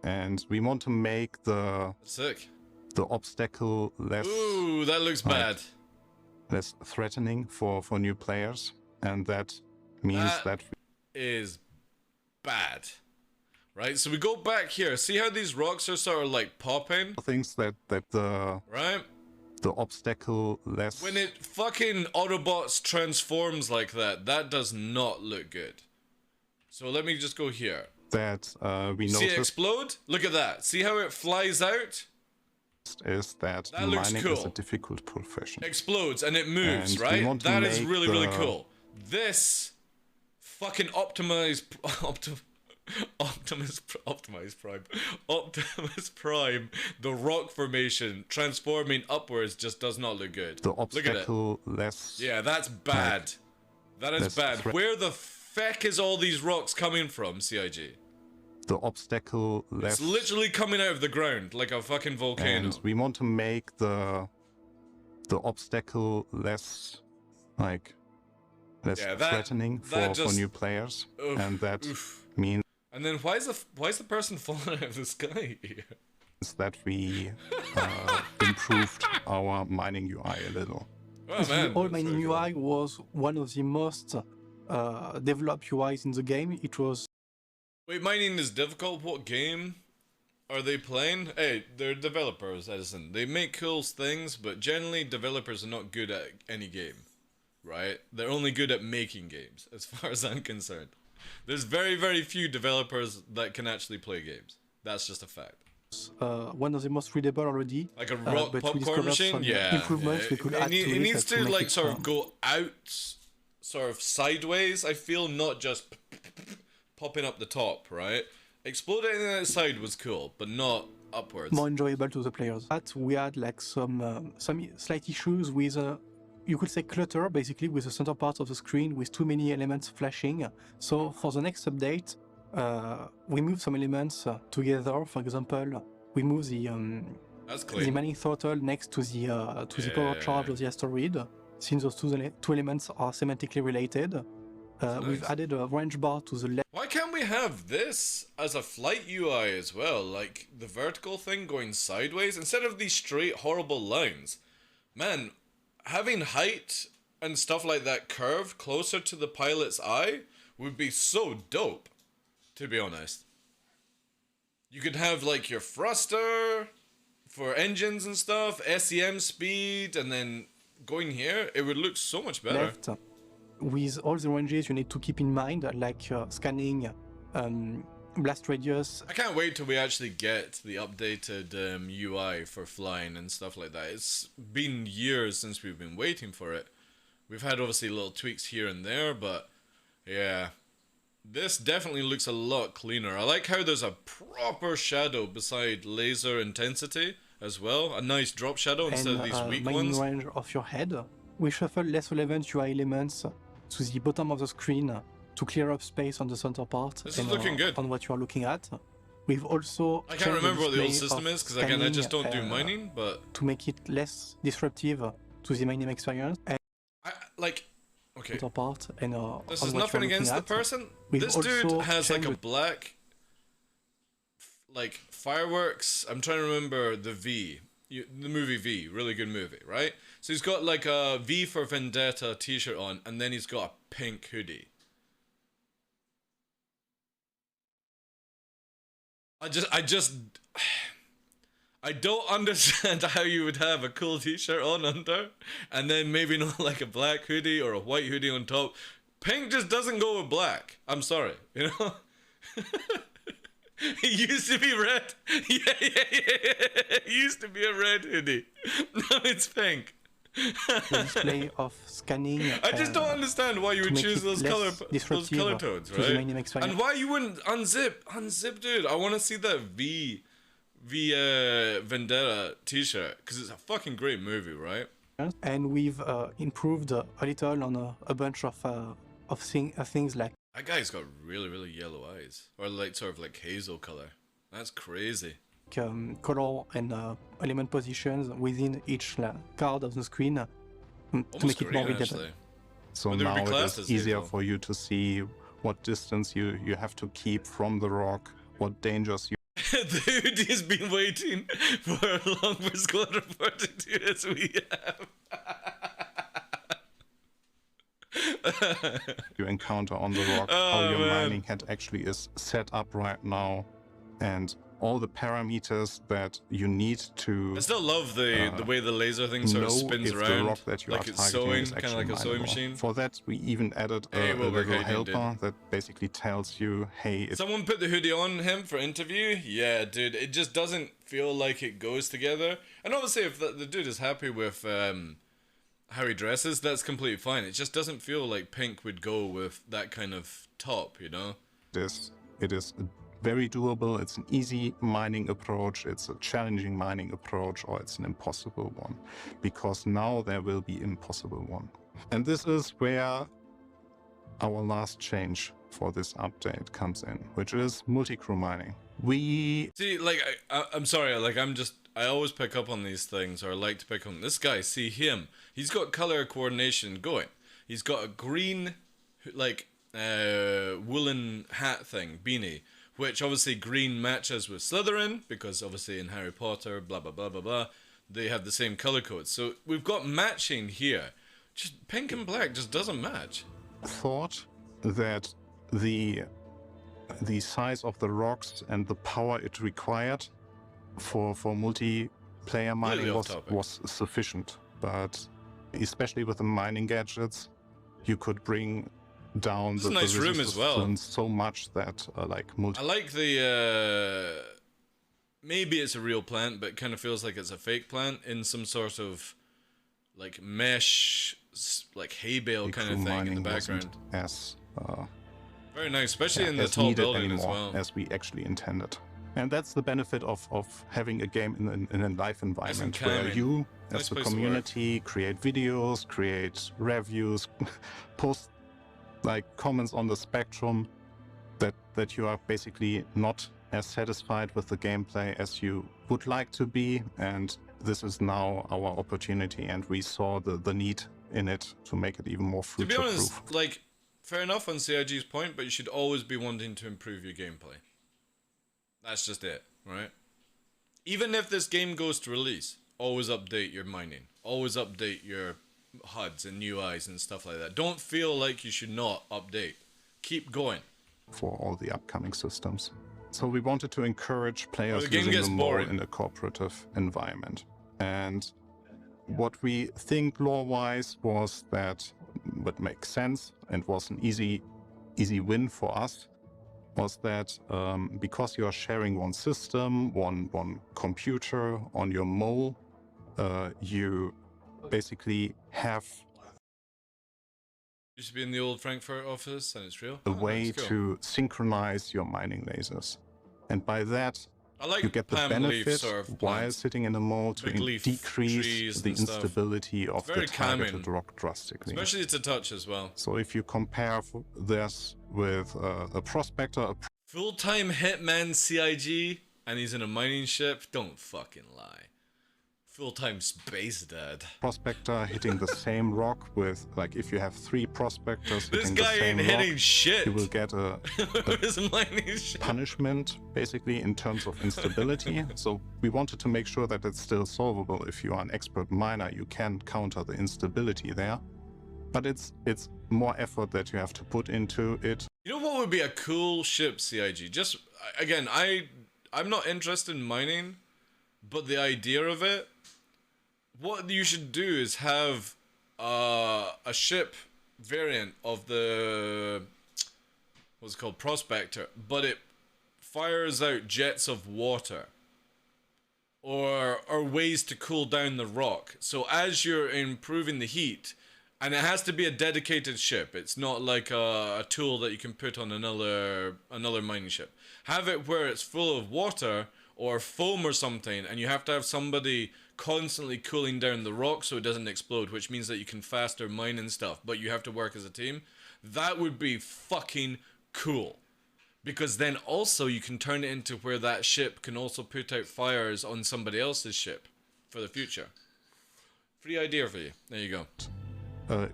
And we want to make the obstacle less... Ooh, that looks bad. Less threatening for new players. And that means that is bad. Right, so we go back here. See how these rocks are sort of like popping? Things that the... Right? The obstacle less... When it fucking Autobots transforms like that, that does not look good. So let me just go here. That we noticed... See it explode? Look at that. See how it flies out? Is that looks mining cool. is a difficult profession. Explodes and it moves, right? That is really, really cool. This fucking Optimus Prime, the rock formation transforming upwards just does not look good. The obstacle less... Yeah, that's bad. That is bad. Where the feck is all these rocks coming from, CIG? The obstacle less... It's literally coming out of the ground like a fucking volcano. And we want to make the obstacle less, like, threatening for new players. And that means... And then why is the person falling out of the sky here? That we improved our mining UI a little. Oh, man, the old mining UI was one of the most developed UIs in the game. It was... Wait, mining is difficult? What game are they playing? Hey, they're developers, Edison. They make cool things, but generally developers are not good at any game, right? They're only good at making games, as far as I'm concerned. There's very, very few developers that can actually play games. That's just a fact. One of the most readable already. Like a rock popcorn machine? Yeah. Improvements we could add to it. It needs to like sort of go out, sort of sideways, I feel, not just popping up the top, right? Exploding outside was cool, but not upwards. More enjoyable to the players. But we had like some slight issues with you could say clutter, basically, with the center part of the screen with too many elements flashing. So for the next update, we moved some elements together. For example, we moved That's the clean. mining throttle next to the power charge of the asteroid, since those two elements are semantically related. We've nice. added a range bar to the left. Why can't we have this as a flight UI as well? Like the vertical thing going sideways instead of these straight horrible lines. Man, having height and stuff like that curved closer to the pilot's eye would be so dope, to be honest. You could have like your thruster for engines and stuff, SEM speed, and then going here, it would look so much better. Left, with all the ranges you need to keep in mind, like scanning, blast radius. I can't wait till we actually get the updated UI for flying and stuff like that. It's been years since we've been waiting for it. We've had obviously little tweaks here and there, but yeah. This definitely looks a lot cleaner. I like how there's a proper shadow beside laser intensity as well. A nice drop shadow instead of these weak mining ones. range of your head. We shuffle less relevant UI elements to the bottom of the screen to clear up space on the center part. This is looking good. On what you are looking at. We've also I can't remember what the old system is because again I just don't do mining, but to make it less disruptive to the mining experience. And okay. Part and this is nothing against the person. This dude has like a black, like fireworks. I'm trying to remember the V, the movie V, really good movie, right? So he's got like a V for Vendetta t-shirt on, and then he's got a pink hoodie. I don't understand how you would have a cool t-shirt on under, and then maybe not like a black hoodie or a white hoodie on top. Pink just doesn't go with black. I'm sorry, you know? It used to be red. Yeah. It used to be a red hoodie. Now it's pink. The display of scanning. I just don't understand why you would choose those color tones, right? And why you wouldn't unzip, dude. I want to see that V Vendetta t-shirt because it's a fucking great movie, right? And we've improved a little on a bunch of things like that guy's got really yellow eyes, or like sort of like hazel color. That's crazy. Color and element positions within each card of the screen to make it more readable. So now it is easier for you to see what distance you have to keep from the rock, what dangers you. The hoodie has been waiting for as long for Squad 42 as we have. You encounter on the rock, how your mining head actually is set up right now, and all the parameters that you need to. I still love the way the laser thing sort of spins around, the rock that you like it's sewing, kind of like a sewing machine. For that, we even added a little helper that basically tells you, hey. Someone put the hoodie on him for interview. Yeah, dude, it just doesn't feel like it goes together. And obviously, if the dude is happy with how he dresses, that's completely fine. It just doesn't feel like pink would go with that kind of top, you know? It is very doable. It's an easy mining approach, it's a challenging mining approach, or it's an impossible one. Because now there will be impossible one. And this is where our last change for this update comes in, which is multi-crew mining. We see, like, I'm sorry, like, I always pick up on these things, or like to pick on this guy. See him, he's got color coordination going. He's got a green, like, woolen hat thing, beanie, which obviously green matches with Slytherin, because obviously in Harry Potter, blah blah blah blah blah, they have the same color code. So we've got matching here. Just pink and black just doesn't match. Thought that the size of the rocks and the power it required for multiplayer mining was sufficient, but especially with the mining gadgets, you could bring down the nice room as well so much that I like the maybe it's a real plant, but it kind of feels like it's a fake plant in some sort of like mesh, like hay bale kind of thing in the background. Very nice, especially in the tall building as well, as we actually intended. And that's the benefit of having a game in a live environment where you, as the community, create videos, create reviews, post like comments on the spectrum, that you are basically not as satisfied with the gameplay as you would like to be, and this is now our opportunity, and we saw the need in it to make it even more To be future-proof. honest, like, fair enough on CIG's point, but you should always be wanting to improve your gameplay. That's just it, right? Even if this game goes to release, always update your mining. Always update your HUDs and UIs and stuff like that. Don't feel like you should not update. Keep going. For all the upcoming systems. So we wanted to encourage players the game using gets the mole boring. in a cooperative environment. And what we think lore-wise was that what makes sense and was an easy win for us was that because you are sharing one system, one computer on your mole, you basically have Used to be in the old Frankfurt office, and it's real. a Oh, way that's cool. to synchronize your mining lasers. And by that, I like you get the palm leaf benefit sort of while plants. sitting in a mole to Big leaf decrease trees the and stuff. instability of very the targeted calming. rock drastically. Especially to touch as well. So if you compare this with a prospector, a Full-time hitman CIG, and he's in a mining ship? Don't fucking lie. Full-time space dad. prospector hitting the same rock with, like, if you have 3 prospectors This hitting guy the same ain't hitting rock, shit. you will get a His mining ship. punishment, basically, in terms of instability. So we wanted to make sure that it's still solvable. If you are an expert miner, you can counter the instability there. But it's more effort that you have to put into it. You know what would be a cool ship, CIG? Just, again, I'm not interested in mining, but the idea of it, what you should do is have a ship variant of the, what's it called, Prospector, but it fires out jets of water. Or ways to cool down the rock. So as you're improving the heat, and it has to be a dedicated ship. It's not like a tool that you can put on another mining ship. Have it where it's full of water or foam or something, and you have to have somebody constantly cooling down the rock so it doesn't explode, which means that you can faster mine and stuff, but you have to work as a team. That would be fucking cool. Because then also you can turn it into where that ship can also put out fires on somebody else's ship for the future. Free idea for you. There you go.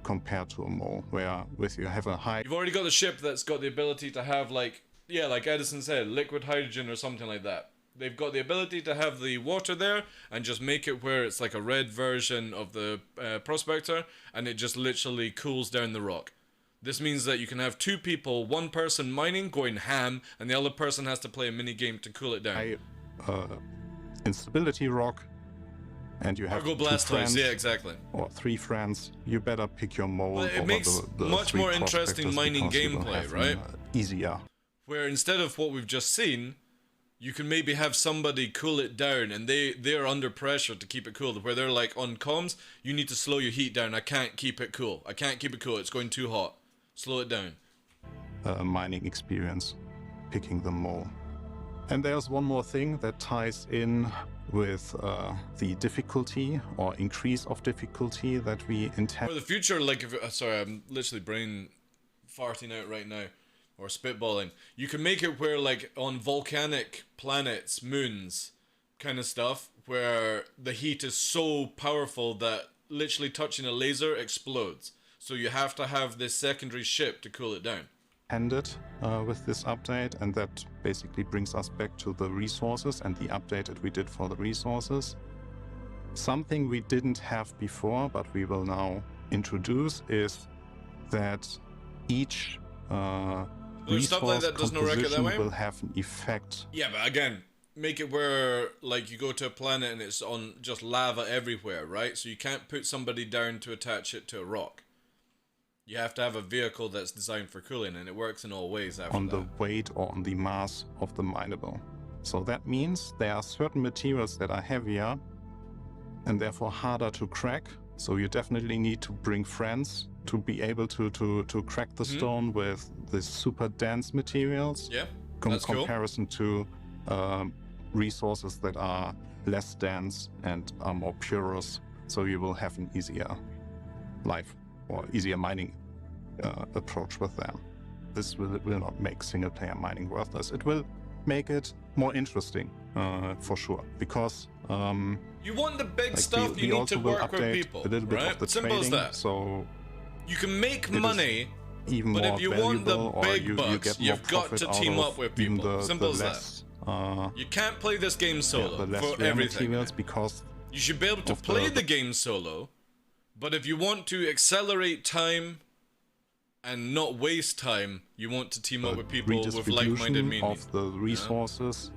Compared to a mole, where with you have a high You've already got the ship that's got the ability to have, like, yeah, like Edison said, liquid hydrogen or something like that. They've got the ability to have the water there and just make it where it's like a red version of the Prospector, and it just literally cools down the rock. This means that you can have 2 people, one person mining, going ham, and the other person has to play a mini game to cool it down. high instability rock, and you have Argo 2 Blastoise, friends yeah, exactly. or 3 friends, you better pick your mole Well, it over makes the much 3 more interesting prospectors mining because you will gameplay, have right? Easier. Where instead of what we've just seen, you can maybe have somebody cool it down, and they're under pressure to keep it cool, where they're like, on comms, you need to slow your heat down, I can't keep it cool, it's going too hot, slow it down. Mining experience, picking the mole. And there's one more thing that ties in with the difficulty or increase of difficulty that we intend. For the future, like, if, sorry, I'm literally brain farting out right now, or spitballing. You can make it where, like, on volcanic planets, moons, kind of stuff, where the heat is so powerful that literally touching a laser explodes. So you have to have this secondary ship to cool it down. Ended with this update, and that basically brings us back to the resources and the update that we did for the resources. Something we didn't have before, but we will now introduce, is that each Stuff like resource that doesn't work it that composition way? will have an effect. Yeah, but again, make it where, like, you go to a planet and it's on just lava everywhere, right? So you can't put somebody down to attach it to a rock. You have to have a vehicle that's designed for cooling, and it works in all ways after On that. the weight or on the mass of the mineable. So that means there are certain materials that are heavier and therefore harder to crack. So you definitely need to bring friends to be able to crack the stone with the super dense materials. Yeah, In that's cool. comparison to resources that are less dense and are more porous. So you will have an easier life or easier mining approach with them. This will not make single-player mining worthless. It will make it more interesting. for sure. Because you want the big like stuff, we you need also to will work with update people, a little bit right? of the Simple trading, as that. so You can make it is money, even but more if you want the valuable, or big you bucks, get more you've got profit to out team of up with even people. Simple as that. less, You can't play this game solo the less for rare everything. materials, because You should be able to of play the game solo, but if you want to accelerate time and not waste time, you want to team up with people with like-minded redistribution meaning. of the resources.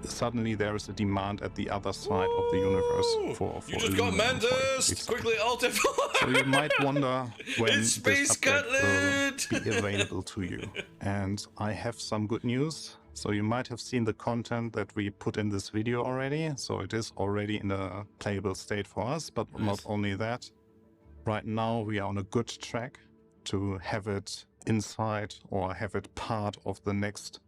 Suddenly there is a demand at the other side of the universe for You just got aluminum, for Mantis! example. Quickly alt F4! So you might wonder when It's this Space update will Cutlet! be available to you. And I have some good news. So you might have seen the content that we put in this video already. So it is already in a playable state for us, but not only that. Right now we are on a good track to have it inside or have it part of the next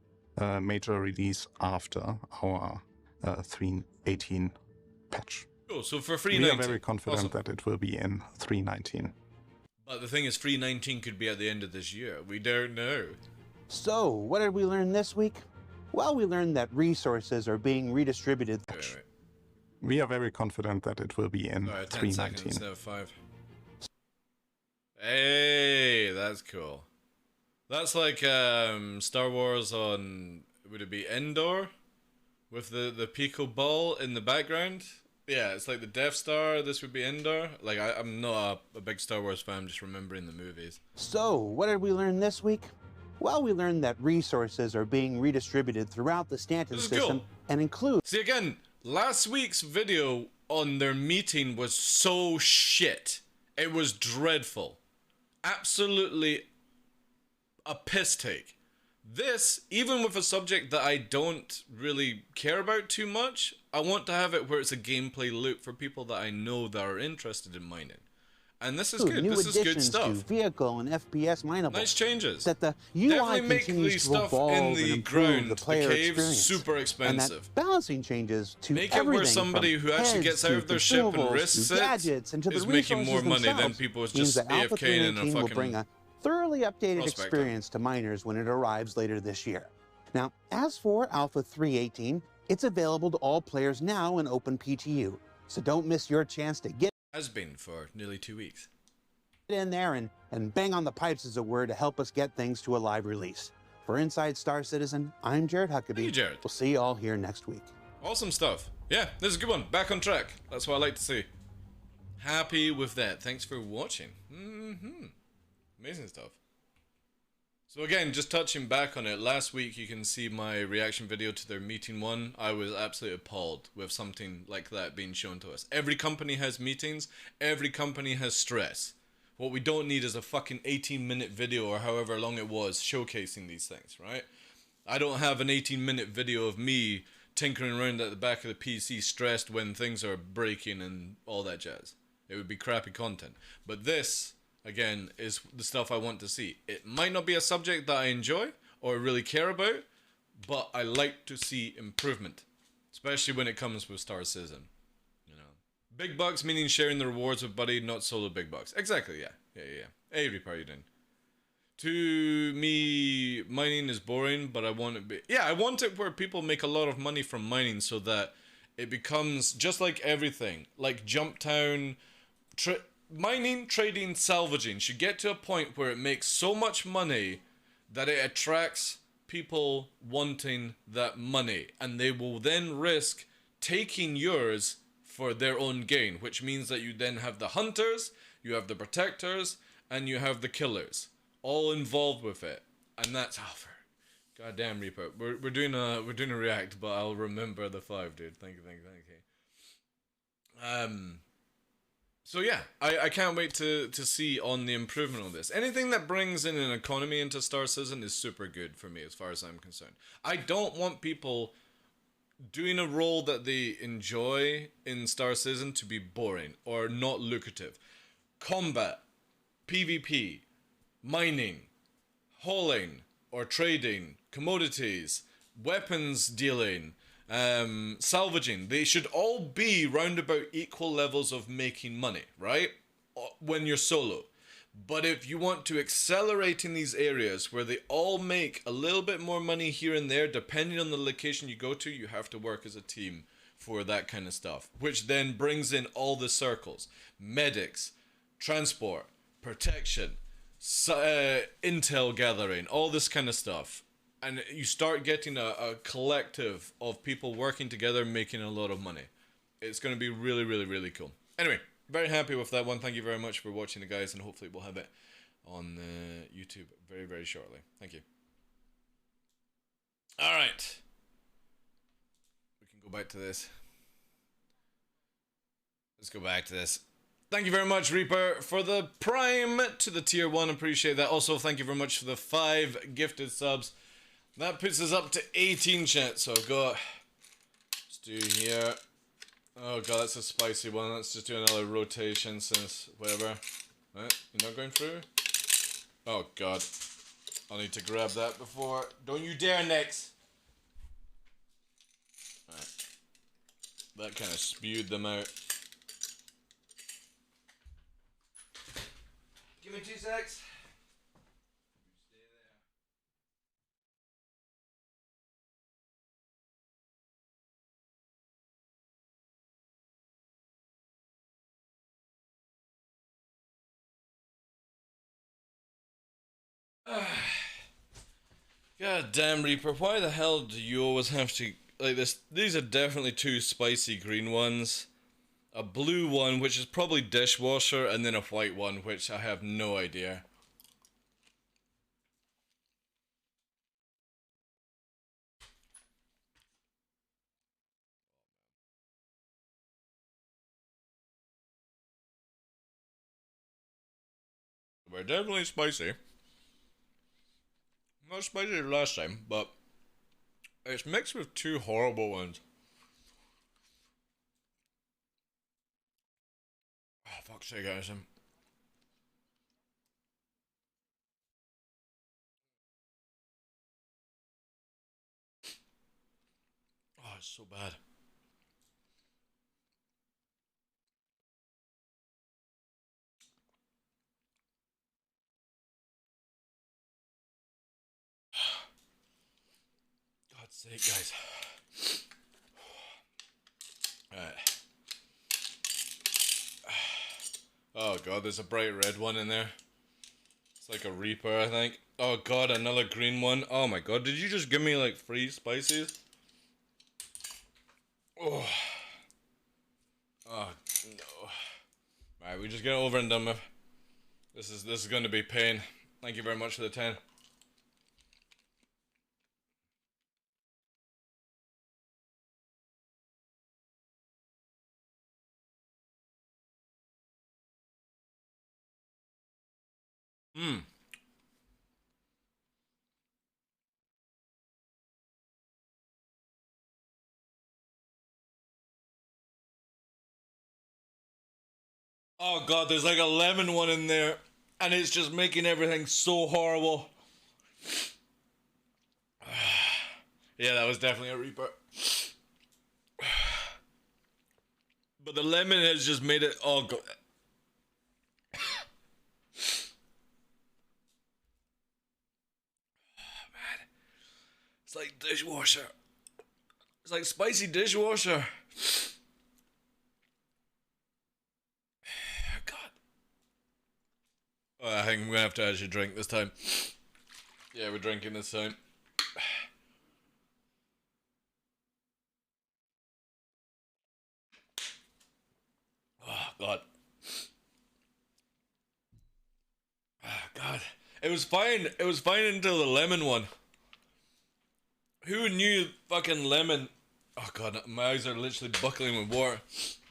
major release after our 3.18 patch. Cool, so for We 3.19. are very confident Awesome. that it will be in 3.19. But the thing is, 3.19 could be at the end of this year. We don't know. So, what did we learn this week? Well, we learned that resources are being redistributed. Wait. We are very confident that it will be in Alright, 10 seconds 3.19. instead of 5. Hey, that's cool. That's like Star Wars on, would it be Endor? With the Pico Ball in the background? Yeah, it's like the Death Star, this would be Endor. Like, I'm not a big Star Wars fan, I'm just remembering the movies. So, what did we learn this week? Well, we learned that resources are being redistributed throughout the Stanton This is system cool. and include. See, again, last week's video on their meeting was so shit. It was dreadful. Absolutely a piss take. This, even with a subject that I don't really care about too much, I want to have it where it's a gameplay loop for people that I know that are interested in mining. And this is good. New This is good additions stuff. to vehicle and FPS mineable. Nice changes. That the UI Definitely make the continues to stuff evolve in and the improve ground, the the player caves, experience. super And expensive. that balancing changes to Make it everything where somebody from who actually heads gets out to of their ship and consumables risks to it gadgets and to the is making more resources money than themselves people who's means just that Alpha AFKing in a 318 will bring fucking a thoroughly updated prospector. experience to miners when it arrives later this year. Now, as for Alpha 318, it's available to all players now in Open PTU, so don't miss your chance to get has been for nearly 2 weeks. in there and bang on the pipes, as it were, to help us get things to a live release. For Inside Star Citizen, I'm Jared Huckabee. Thank you, Jared. We'll see you all here next week. Awesome stuff. Yeah, this is a good one. Back on track. That's what I like to see. Happy with that. Thanks for watching. Amazing stuff. So again, just touching back on it, last week you can see my reaction video to their meeting one. I was absolutely appalled with something like that being shown to us. Every company has meetings, every company has stress. What we don't need is a fucking 18-minute video or however long it was showcasing these things, right? I don't have an 18-minute video of me tinkering around at the back of the PC stressed when things are breaking and all that jazz. It would be crappy content. But this, again, is the stuff I want to see. It might not be a subject that I enjoy or really care about, but I like to see improvement, especially when it comes with Star Citizen. You know, big bucks meaning sharing the rewards with buddy, not solo big bucks. Exactly, yeah. Hey, Reaper, how you doing? To me, mining is boring, but I want it. I want it where people make a lot of money from mining, so that it becomes just like everything, like Jumptown. Mining, trading, salvaging should get to a point where it makes so much money that it attracts people wanting that money, and they will then risk taking yours for their own gain, which means that you then have the hunters, you have the protectors, and you have the killers all involved with it. And that's goddamn Reaper. We're doing a react, but I'll remember the 5, dude. Thank you. So yeah, I can't wait to see on the improvement on this. Anything that brings in an economy into Star Citizen is super good for me as far as I'm concerned. I don't want people doing a role that they enjoy in Star Citizen to be boring or not lucrative. Combat, PvP, mining, hauling or trading, commodities, weapons dealing, salvaging, they should all be round about equal levels of making money, right? When you're solo. But if you want to accelerate in these areas where they all make a little bit more money here and there, depending on the location you go to, you have to work as a team for that kind of stuff. Which then brings in all the circles. Medics, transport, protection, intel gathering, all this kind of stuff. And you start getting a collective of people working together making a lot of money. It's going to be really, really, really cool. Anyway, very happy with that one. Thank you very much for watching it, guys, and hopefully we'll have it on YouTube very, very shortly. Thank you. Alright. We can go back to this. Let's go back to this. Thank you very much, Reaper, for the Prime to the Tier 1. Appreciate that. Also, thank you very much for the 5 gifted subs. That puts us up to 18, chat. So I've got... Let's do here... Oh god, that's a spicy one. Let's just do another rotation since whatever. Right, you're not going through? Oh god. I'll need to grab that before. Don't you dare, Nix! Right. That kind of spewed them out. Give me 2 secs. God damn, Reaper, why the hell do you always have to, like this? These are definitely 2 spicy green ones. A blue one, which is probably dishwasher, and then a white one, which I have no idea. They're definitely spicy. Not spicy as last time, but it's mixed with 2 horrible ones. Oh, fuck's sake, guys. Oh, it's so bad. God's sake, guys. Alright. Oh god, there's a bright red one in there. It's like a Reaper, I think. Oh god, another green one. Oh my god, did you just give me like 3 spices? Oh. Oh no. Alright, we just get it over and done with. This is going to be pain. Thank you very much for the 10. Oh god, there's like a lemon one in there, and it's just making everything so horrible. Yeah, that was definitely a Reaper. But the lemon has just made it all go. Man, it's like dishwasher. It's like spicy dishwasher. God. Oh, I think I'm gonna have to actually drink this time. Yeah, we're drinking this time. Oh, God. Oh, God. It was fine. It was fine until the lemon one. Who knew fucking lemon? Oh, God. My eyes are literally buckling with water.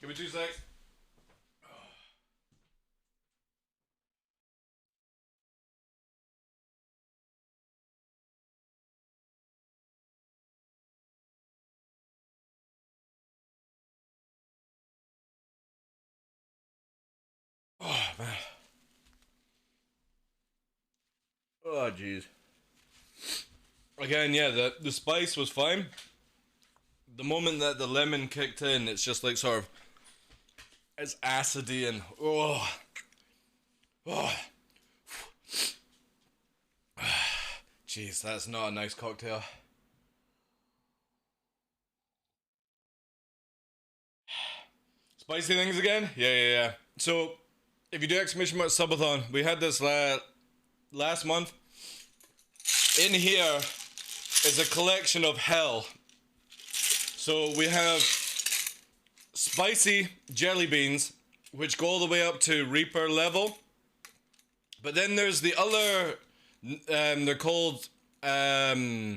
Give me 2 seconds. Oh, man. Oh, jeez. Again, yeah, the spice was fine. The moment that the lemon kicked in, it's just like sort of... It's acidy and... Oh. Jeez, that's not a nice cocktail. Spicy things again? Yeah. So, if you do exclamation mark subathon, we had this last month. In here is a collection of hell. So we have spicy jelly beans, which go all the way up to Reaper level. But then there's the other, they're called, oh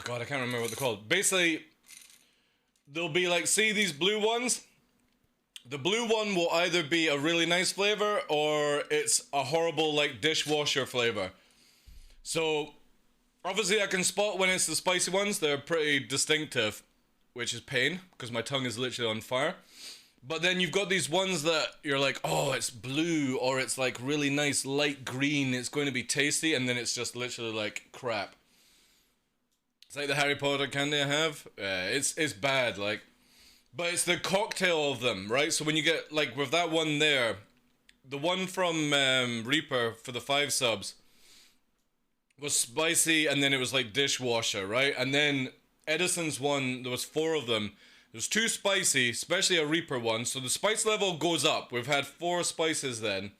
god, I can't remember what they're called. Basically, there'll be like, see these blue ones? The blue one will either be a really nice flavor or it's a horrible like dishwasher flavor. So obviously I can spot when it's the spicy ones. They're pretty distinctive, which is pain because my tongue is literally on fire. But then you've got these ones that you're like, oh, it's blue or it's like really nice light green. It's going to be tasty, and then it's just literally like crap. It's like the Harry Potter candy I have. It's bad, like. But it's the cocktail of them, right? So when you get, like, with that one there, the one from Reaper for the 5 subs was spicy, and then it was like dishwasher, right? And then Edison's one, there was 4 of them. There was 2 spicy, especially a Reaper one. So the spice level goes up. We've had 4 spices then.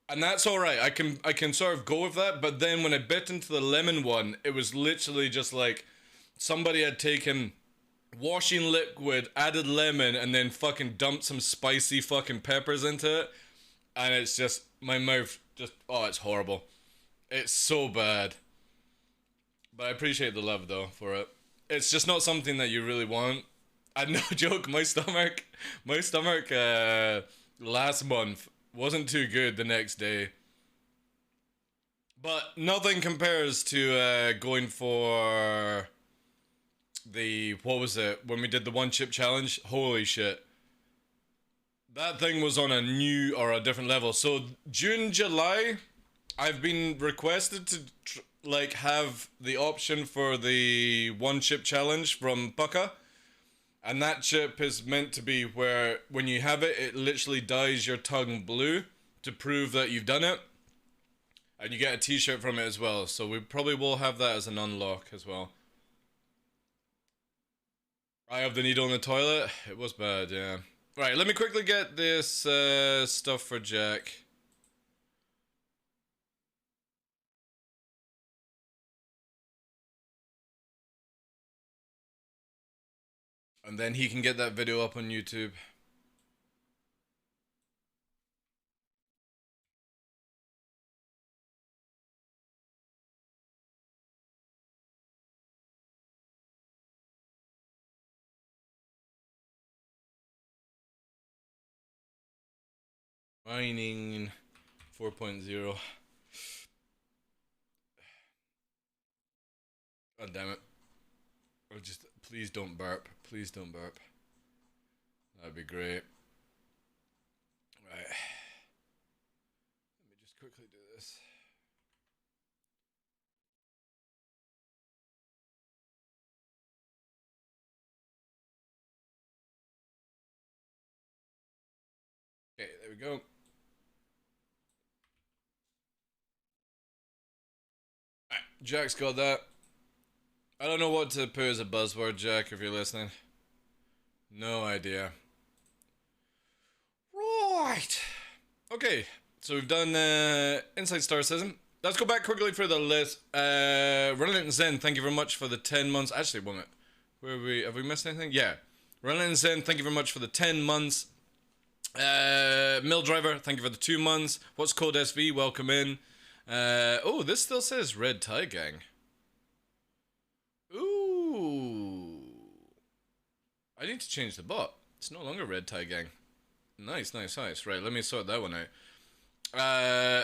And that's alright. I can sort of go with that. But then when I bit into the lemon one, it was literally just like somebody had taken washing liquid, added lemon, and then fucking dumped some spicy fucking peppers into it. And it's just, my mouth just, oh, it's horrible. It's so bad. But I appreciate the love though for it. It's just not something that you really want. And no joke, my stomach last month wasn't too good the next day. But nothing compares to going for the, what was it, when we did the 1 chip challenge. Holy shit. That thing was on a new or a different level. So June, July, I've been requested to like have the option for the 1 chip challenge from Pucka. And that chip is meant to be where when you have it, it literally dyes your tongue blue to prove that you've done it. And you get a t-shirt from it as well. So we probably will have that as an unlock as well. I have the needle in the toilet. It was bad, yeah. Right, let me quickly get this stuff for Jack. And then he can get that video up on YouTube. Mining 4.0. God damn it. Or just, please don't burp. Please don't burp. That'd be great. Right. Let me just quickly do this. Okay, there we go. Alright, Jack's got that. I don't know what to put as a buzzword, Jack, if you're listening. No idea. Right. Okay, so we've done Inside Star System. Let's go back quickly for the list. Relentless Zen, thank you very much for the 10 months. Actually, one minute. Where are we? Have we missed anything? Yeah. Relentless Zen, thank you very much for the 10 months. Mill Driver, thank you for the 2 months. What's Code SV? Welcome in. Oh, this still says Red Tie Gang. Ooh. I need to change the bot. It's no longer Red Tie Gang. Nice. Right, let me sort that one out.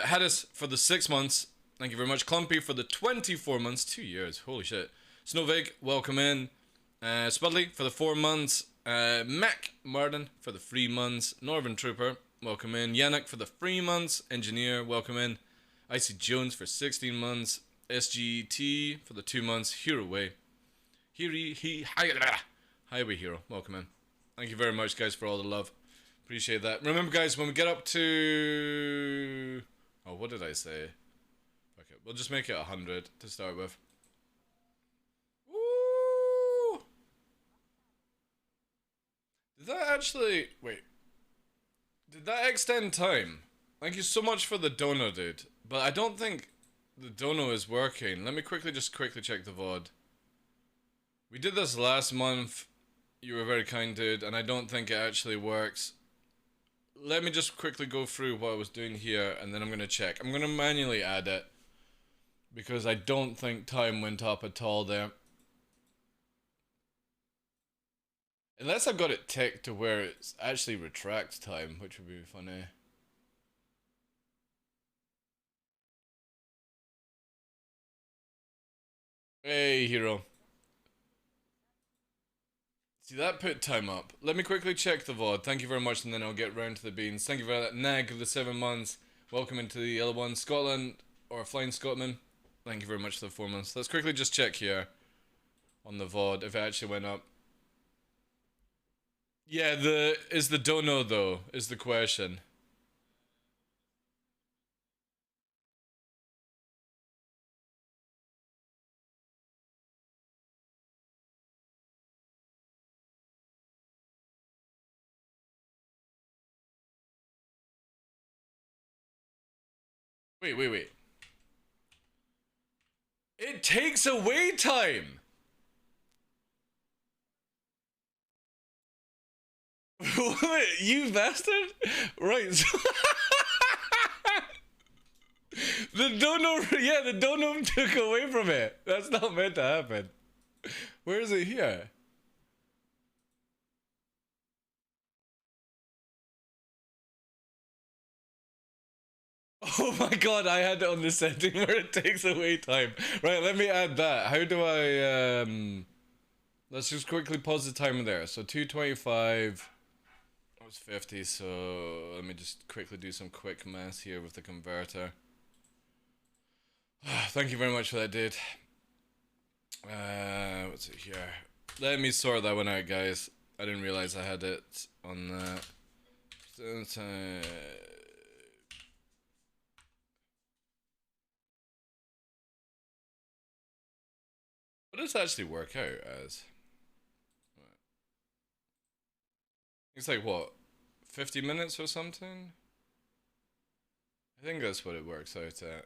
Hadis for the 6 months. Thank you very much. Clumpy for the 24 months. 2 years. Holy shit. Snowvig, welcome in. Spudley for the 4 months. Mac Martin for the 3 months. Northern Trooper, welcome in. Yannick for the 3 months. Engineer, welcome in. Icy Jones for 16 months. SGT for the 2 months. Hero Way. Highway Hero, welcome in. Thank you very much, guys, for all the love. Appreciate that. Remember, guys, when we get up to... Oh, what did I say? Okay, we'll just make it 100 to start with. Woo! Did that actually... Wait. Did that extend time? Thank you so much for the dono, dude. But I don't think the dono is working. Let me quickly check the VOD. We did this last month. You were very kind, dude, and I don't think it actually works. Let me just quickly go through what I was doing here, and then I'm gonna check. I'm gonna manually add it, because I don't think time went up at all there. Unless I've got it ticked to where it actually retracts time, which would be funny. Hey, hero. See, that put time up. Let me quickly check the VOD. Thank you very much, and then I'll get round to the beans. Thank you for that. Nag of the 7 months. Welcome into the L1 Scotland, or Flying Scotsman. Thank you very much for the 4 months. Let's quickly just check here on the VOD if it actually went up. Yeah, is the dono though, is the question. Wait. It takes away time! What? You bastard? Right, so the dono took away from it. That's not meant to happen. Where is it here? Oh my god, I had it on the setting where it takes away time. Right, let me add that. How do I, let's just quickly pause the timer there. So 225, that was 50, so let me just quickly do some quick math here with the converter. Thank you very much for that, dude. What's it here? Let me sort that one out, guys. I didn't realize I had it on that. What does it actually work out as? It's like, what, 50 minutes or something? I think that's what it works out at.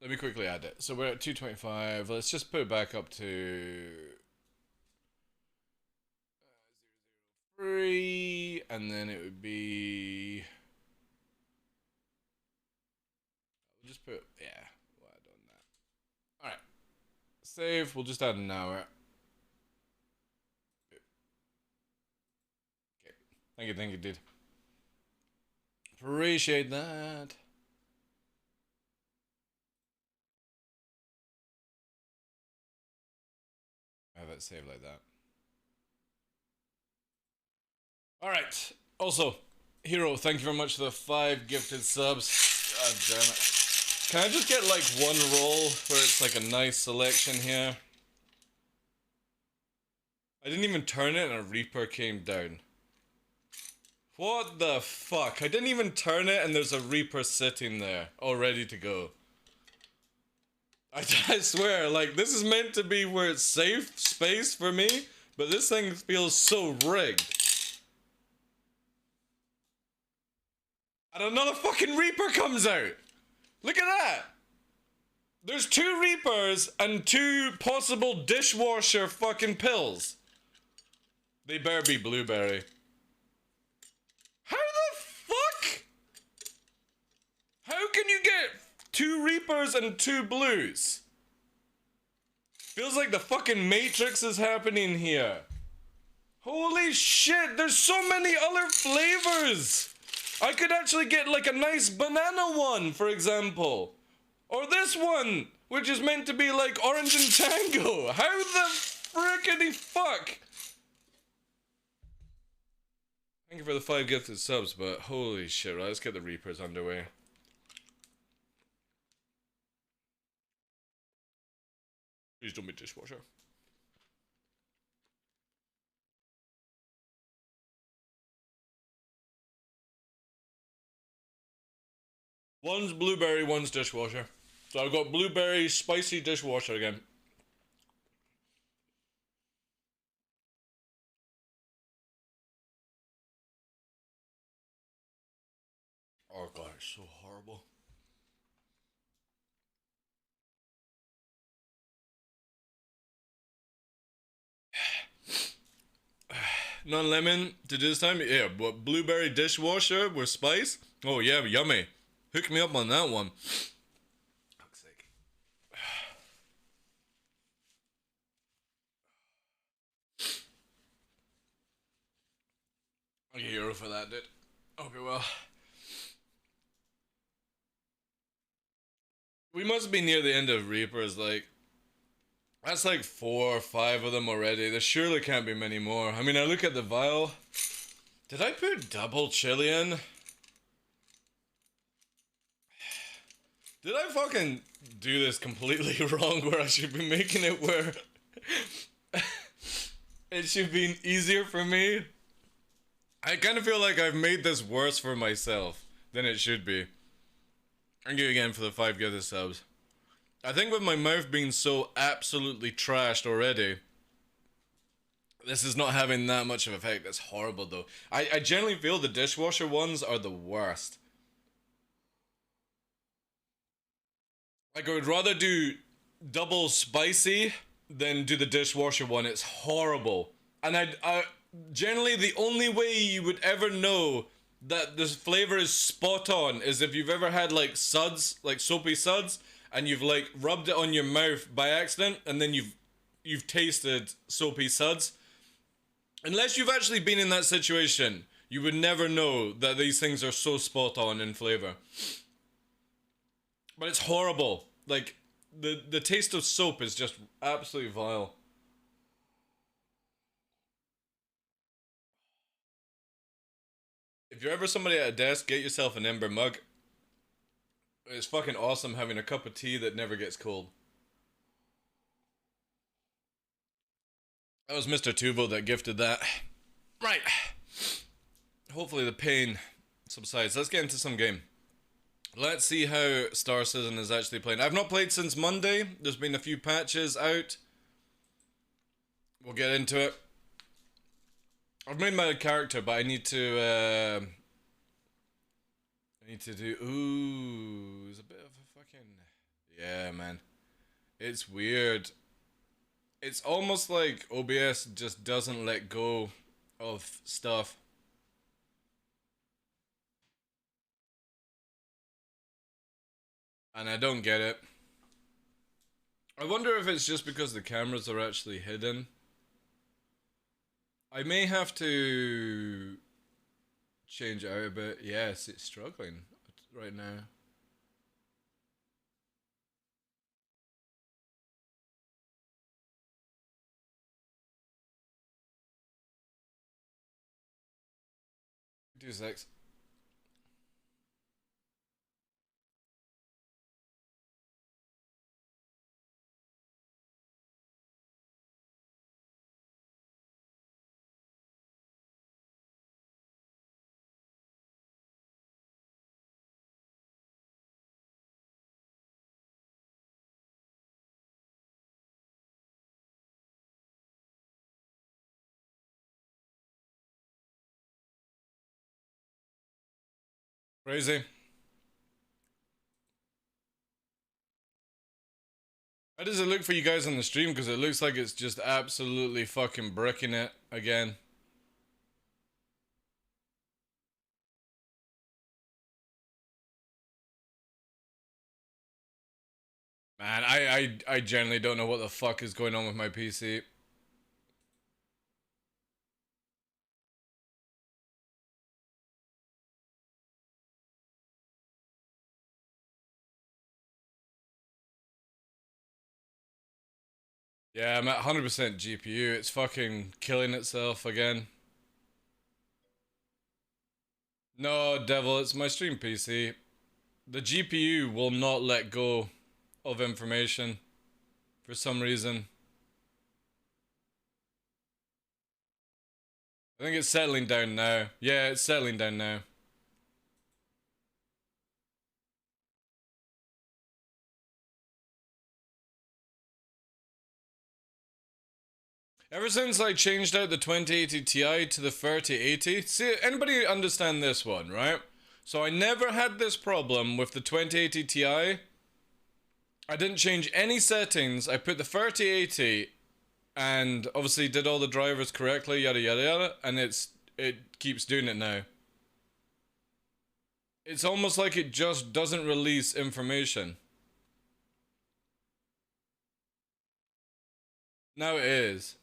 Let me quickly add it. So we're at 225. Let's just put it back up to 003, and then it would be... We'll just put, yeah, we'll add on that. Alright. Save, we'll just add an hour. Okay. Thank you, dude. Appreciate that. Have it saved like that. Alright. Also, Hero, thank you very much for the 5 gifted subs. God damn it. Can I just get like one roll where it's like a nice selection here? I didn't even turn it and a Reaper came down. What the fuck? I didn't even turn it and there's a Reaper sitting there, all ready to go. I swear, like, this is meant to be where it's safe space for me, but this thing feels so rigged. And another fucking Reaper comes out! Look at that! There's 2 Reapers and 2 possible dishwasher fucking pills. They better be blueberry. How the fuck? How can you get 2 Reapers and 2 blues? Feels like the fucking Matrix is happening here. Holy shit, there's so many other flavors! I could actually get like a nice banana one, for example. Or this one, which is meant to be like orange and tango. How the frickety fuck? Thank you for the 5 gifted subs, but holy shit, right, let's get the Reapers underway. Please don't be dishwasher. One's blueberry, one's dishwasher. So I've got blueberry spicy dishwasher again. Oh god, it's so horrible. Non-lemon to do this time? Yeah, but blueberry dishwasher with spice? Oh yeah, yummy. Hook me up on that one. Fuck's sake. I'll get a euro for that, dude. Okay, well. We must be near the end of Reapers, like. That's like 4 or 5 of them already. There surely can't be many more. I mean, I look at the vial. Did I put double chili in? Did I fucking do this completely wrong where I should be making it where it should be easier for me? I kind of feel like I've made this worse for myself than it should be. Thank you again for the 5 gifted subs. I think with my mouth being so absolutely trashed already, this is not having that much of an effect. That's horrible though. I generally feel the dishwasher ones are the worst. Like, I would rather do double spicy than do the dishwasher one. It's horrible. And I generally, the only way you would ever know that this flavor is spot on is if you've ever had like suds, like soapy suds, and you've like rubbed it on your mouth by accident, and then you've tasted soapy suds. Unless you've actually been in that situation, you would never know that these things are so spot on in flavor. But it's horrible. Like, the taste of soap is just absolutely vile. If you're ever somebody at a desk, get yourself an Ember mug. It's fucking awesome having a cup of tea that never gets cold. That was Mr. Tuvo that gifted that. Right. Hopefully the pain subsides. Let's get into some game. Let's see how Star Citizen is actually playing. I've not played since Monday. There's been a few patches out. We'll get into it. I've made my character, but I need to do... Ooh, it's a bit of a fucking... Yeah, man. It's weird. It's almost like OBS just doesn't let go of stuff. And I don't get it. I wonder if it's just because the cameras are actually hidden. I may have to change it out a bit. Yes, it's struggling right now. Do sex. Crazy. How does it look for you guys on the stream? Because it looks like it's just absolutely fucking bricking it again. Man, I generally don't know what the fuck is going on with my PC. Yeah, I'm at 100% GPU. It's fucking killing itself again. No, devil, it's my stream PC. The GPU will not let go of information for some reason. I think it's settling down now. Yeah, it's settling down now. Ever since I changed out the 2080 Ti to the 3080, see, anybody understand this one, right? So I never had this problem with the 2080 Ti. I didn't change any settings. I put the 3080 and obviously did all the drivers correctly, yada yada yada, and it keeps doing it now. It's almost like it just doesn't release information. Now it is.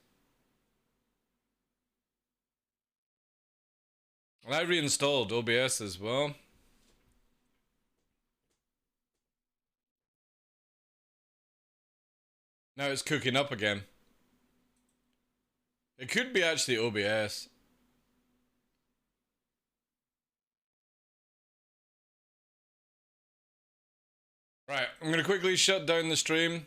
And I reinstalled OBS as well. Now it's cooking up again. It could be actually OBS. Right, I'm gonna quickly shut down the stream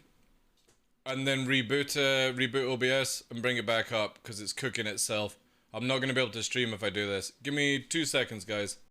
and then reboot OBS and bring it back up because it's cooking itself. I'm not gonna be able to stream if I do this. Give me 2 seconds, guys.